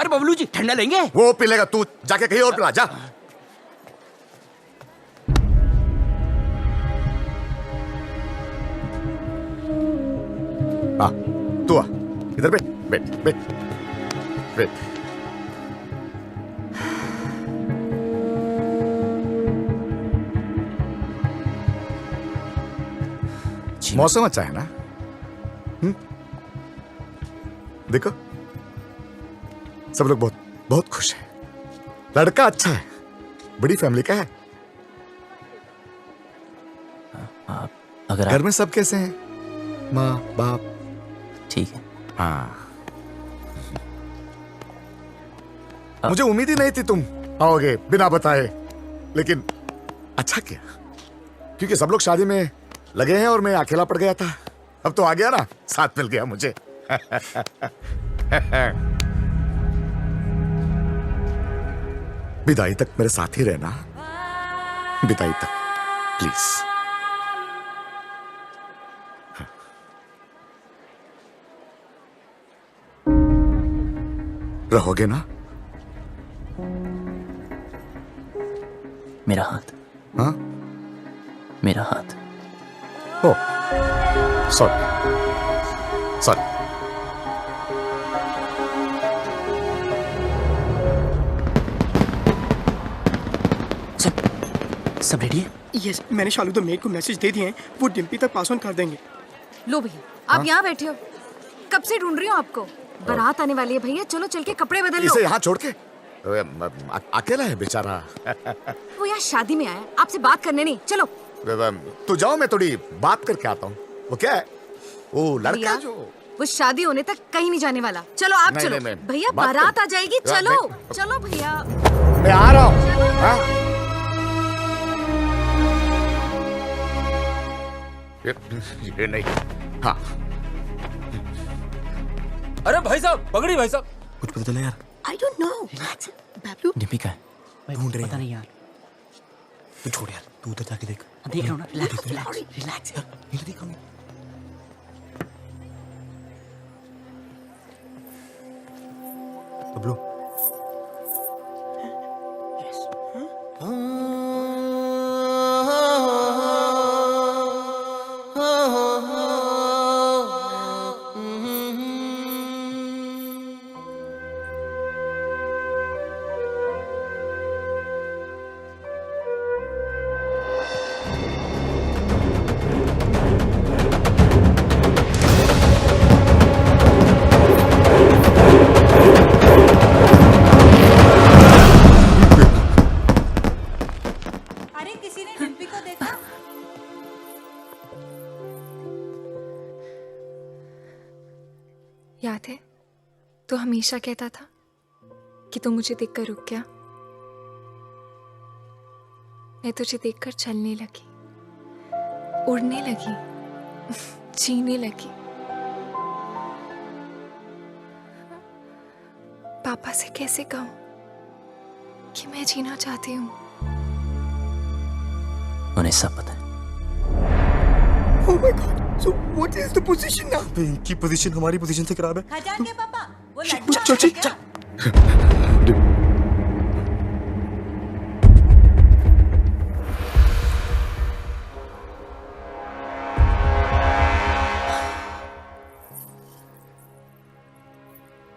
अरे बबलू जी ठंडा लेंगे? वो पी लेगा, तू जाके कहीं और पिला जा। हाँ तू आ, इधर बैठ बैठ बैठ बैठ। मौसम अच्छा है ना? देखो सब लोग बहुत बहुत खुश हैं। लड़का अच्छा है, बड़ी फैमिली का है। अगर घर में सब कैसे हैं? माँ बाप? ठीक है। हाँ, मुझे उम्मीद ही नहीं थी तुम आओगे बिना बताए, लेकिन अच्छा किया, क्योंकि सब लोग शादी में लगे हैं और मैं अकेला पड़ गया था। अब तो आ गया ना, साथ मिल गया मुझे। विदाई तक मेरे साथ ही रहना, विदाई तक प्लीज। रहोगे ना? मेरा हाथ। हाँ? मेरा हाथ। ओ, सॉरी सॉरी। सब रेडी है? यस, मैंने शालू द मेड को मैसेज दे दिए हैं, वो डिम्पी तक पास ऑन कर देंगे। लो भैया, आप यहाँ बैठे हो, कब से ढूंढ रही हूँ आपको। बारात आने वाली है भैया, चलो चल के कपड़े बदल लो। इसे यहाँ छोड़ के अकेला है बेचारा। वो यहाँ शादी में आया, आपसे बात करने नहीं। चलो तू जाओ, मैं थोड़ी बात करके आता हूँ। वो क्या है? वो लड़का भैया, जो वो शादी होने तक कहीं नहीं जाने वाला। चलो आप नहीं, चलो नहीं, भैया, बात बारात कर- आ जाएगी। चलो चलो भैया, मैं आ रहा हूँ। हाँ? ये नहीं। हाँ अरे भाई साहब, पकड़ी भाई साहब। कुछ पता चला यार? I don't know. Bablu Dimpy का है, ढूंढ रहे हैं। पता नहीं यार। तू छोड़ यार, तू उधर जाके देख। देख रहा हूँ ना, रिलैक्स रिलैक्स रिलैक्स। ये देख हमें। बबलू अरे किसी ने डिम्पी को देखा? याद है तो हमेशा कहता था कि तू मुझे देखकर रुक गया। मैं तुझे देखकर चलने लगी, उड़ने लगी, जीने लगी। पापा से कैसे कहूं कि मैं जीना चाहती हूँ। उन्हें सब पता है। Oh my God! So what is the position now? इनकी पोजीशन हमारी पोजीशन से खराब है। खजान के पापा, वो चल चल चल।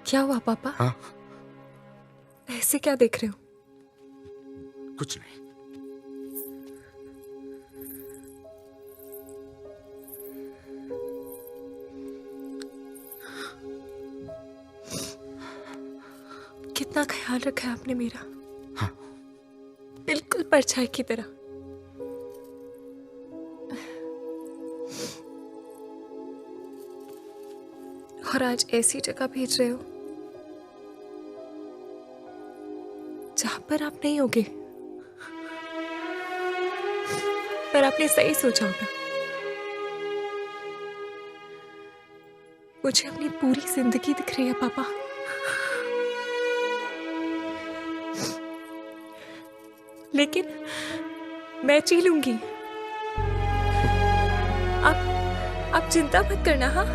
क्या हुआ पापा? हाँ? ऐसे क्या देख रहे हो? कुछ नहीं। कितना ख्याल रखा है आपने मेरा। हाँ। बिल्कुल परछाई की तरह। और आज ऐसी जगह भेज रहे हो जहां पर आप नहीं होगे। पर आपने सही सोचा होगा। मुझे अपनी पूरी जिंदगी दिख रही है पापा। लेकिन मैं जी लूंगी। आप चिंता मत करना। हाँ,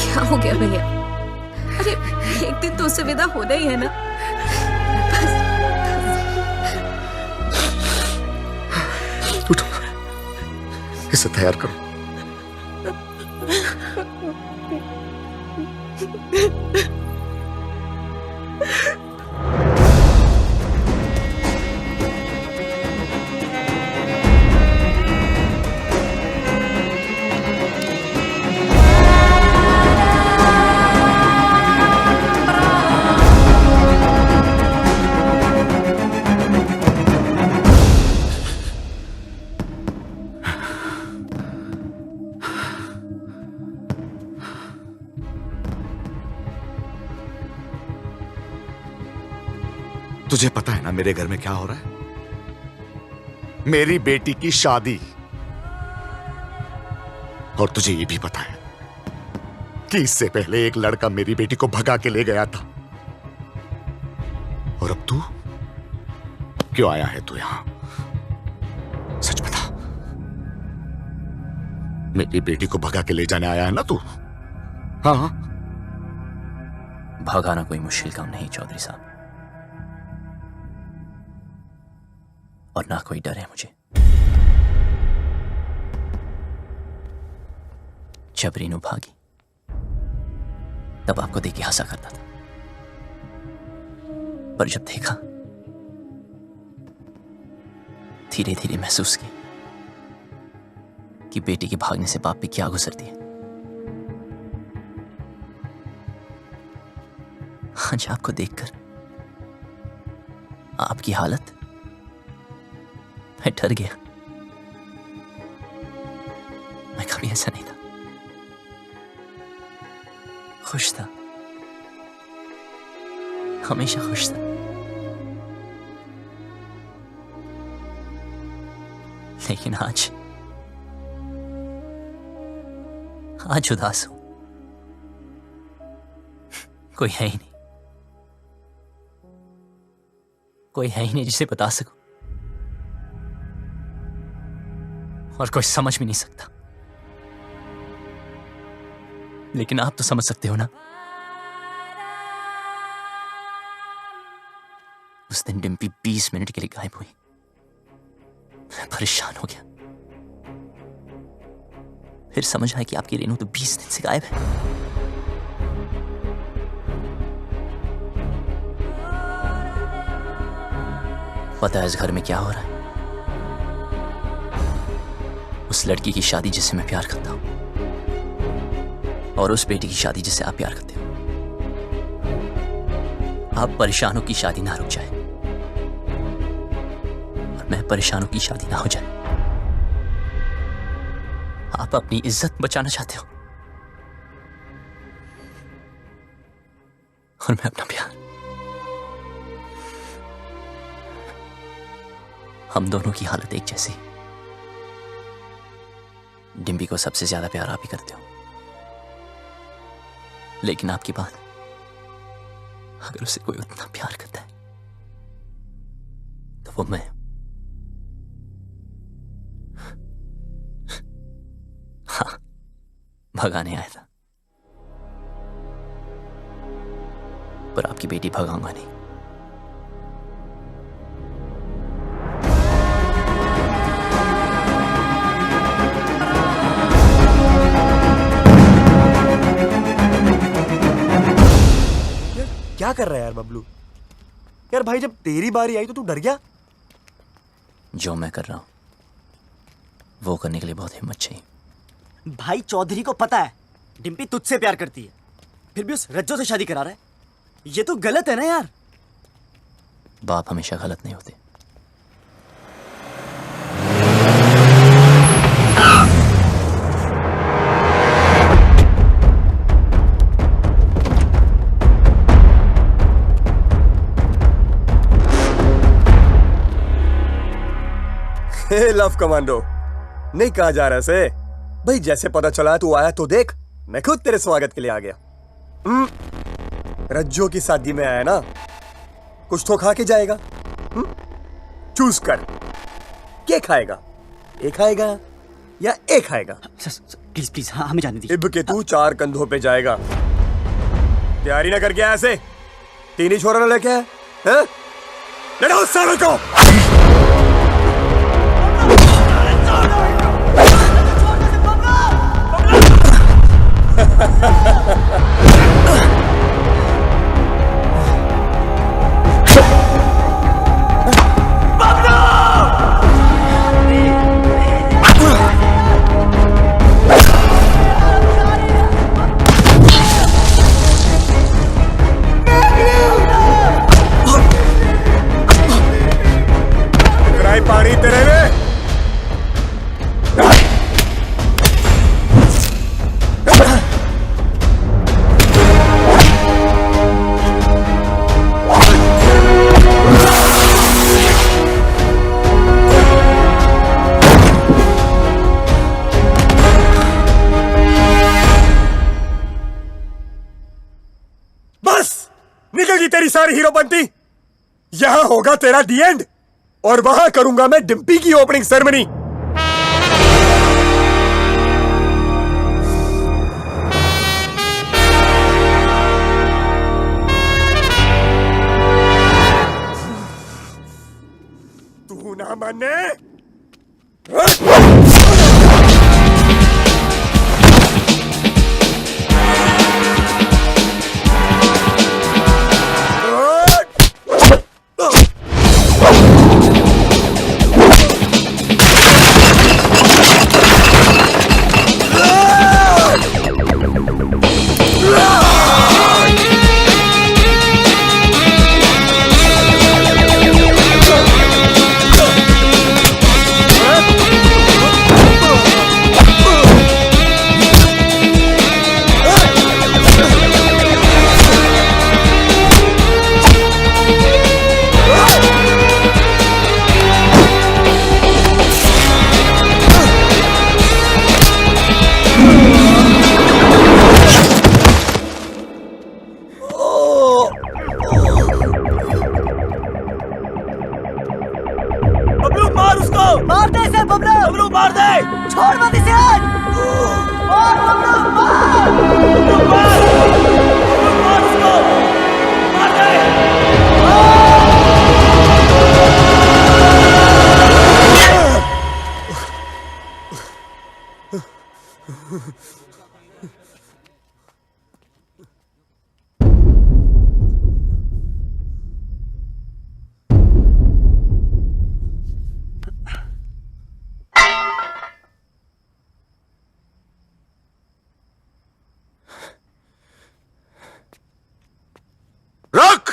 क्या हो गया भैया? अरे एक दिन तो उससे विदा होना ही है ना। उठो, इसे तैयार करो। तुझे पता है ना मेरे घर में क्या हो रहा है? मेरी बेटी की शादी। और तुझे ये भी पता है कि इससे पहले एक लड़का मेरी बेटी को भगा के ले गया था। और अब तू क्यों आया है तू यहां? सच बता, मेरी बेटी को भगा के ले जाने आया है ना तू? हाँ। भगाना कोई मुश्किल काम नहीं चौधरी साहब। और ना कोई डर है मुझे। जब रीनू भागी तब आपको देख के हंसा करता था, पर जब देखा धीरे धीरे महसूस किया कि बेटी के भागने से बाप पे क्या गुजरती है। आज आपको देखकर आपकी हालत, मैं डर गया। मैं कभी ऐसा नहीं था, खुश था, हमेशा खुश था। लेकिन आज उदास हूं। कोई है ही नहीं, कोई है ही नहीं जिसे बता सकूं, और कोई समझ भी नहीं सकता। लेकिन आप तो समझ सकते हो ना। उस दिन डिम्पी 20 मिनट के लिए गायब हुई। मैं परेशान हो गया। फिर समझ आया कि आपकी रेनू तो 20 दिन से गायब है। पता है इस घर में क्या हो रहा है? उस लड़की की शादी जिससे मैं प्यार करता हूं, और उस बेटी की शादी जिससे आप प्यार करते हो। आप परेशानों की शादी ना रुक जाए, और मैं परेशानों की शादी ना हो जाए। आप अपनी इज्जत बचाना चाहते हो, और मैं अपना प्यार। हम दोनों की हालत एक जैसी। डिम्पी को सबसे ज्यादा प्यार आप ही करते हो, लेकिन आपकी बात, अगर उसे कोई उतना प्यार करता है तो वो मैं। हाँ, भगाने आया था, पर आपकी बेटी भगाऊंगा नहीं। क्या कर रहा है यार बबलू? यार भाई जब तेरी बारी आई तो तू डर गया? जो मैं कर रहा हूं वो करने के लिए बहुत हिम्मत चाहिए। भाई चौधरी को पता है डिम्पी तुझसे प्यार करती है, फिर भी उस रज्जो से शादी करा रहा है। ये तो गलत है ना यार। बाप हमेशा गलत नहीं होते। लव कमांडो नहीं कहा जा रहा से भाई। जैसे पता चला तू आया तो देख, मैं खुद तेरे स्वागत के लिए आ गया। रज्जो की शादी में आया ना, कुछ तो खा के जाएगा। चूज कर, क्या खाएगा? एक खाएगा या एक खाएगा? प्लीज प्लीज, हाँ हमें जाने दीजिए। इब के तू 4 कंधों पे जाएगा। तैयारी ना करके आया ऐसे? 3 ही छोरा लेके आया है? लड़ो सालों को। पानी तेरे में। बस निकल गई तेरी सारी हीरोपंती। यहां होगा तेरा दी एंड, और वहां करूंगा मैं डिम्पी की ओपनिंग सेरेमनी। तू ना मानने बबलू मार उसको, मार दे इसे बबलू, बबलू मार दे, छोड़ मत इसे आज, मार बबलू मार, बबलू मार, बबलू मार उसको, मार दे, रुक।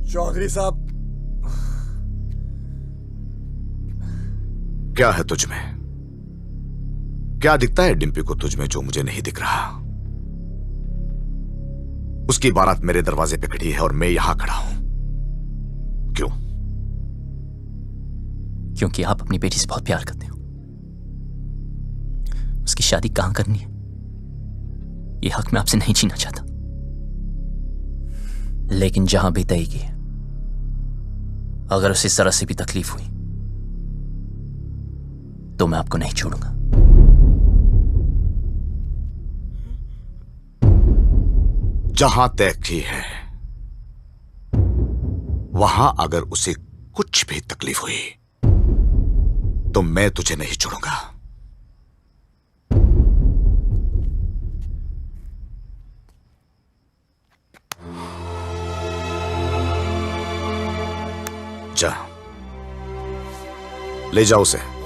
चौधरी साहब, क्या है तुझ में? क्या दिखता है डिम्पी को तुझ में जो मुझे नहीं दिख रहा? उसकी बारात मेरे दरवाजे पे खड़ी है और मैं यहां खड़ा हूं। क्यों? क्योंकि आप अपनी बेटी से बहुत प्यार करते हो। उसकी शादी कहां करनी है ये हक मैं आपसे नहीं छीनना चाहता, लेकिन जहां भी तय की, अगर उसे जरा से भी तकलीफ हुई तो मैं आपको नहीं छोड़ूंगा। जहां तय की है वहां अगर उसे कुछ भी तकलीफ हुई तो मैं तुझे नहीं छोड़ूंगा। जा, ले जाओ उसे।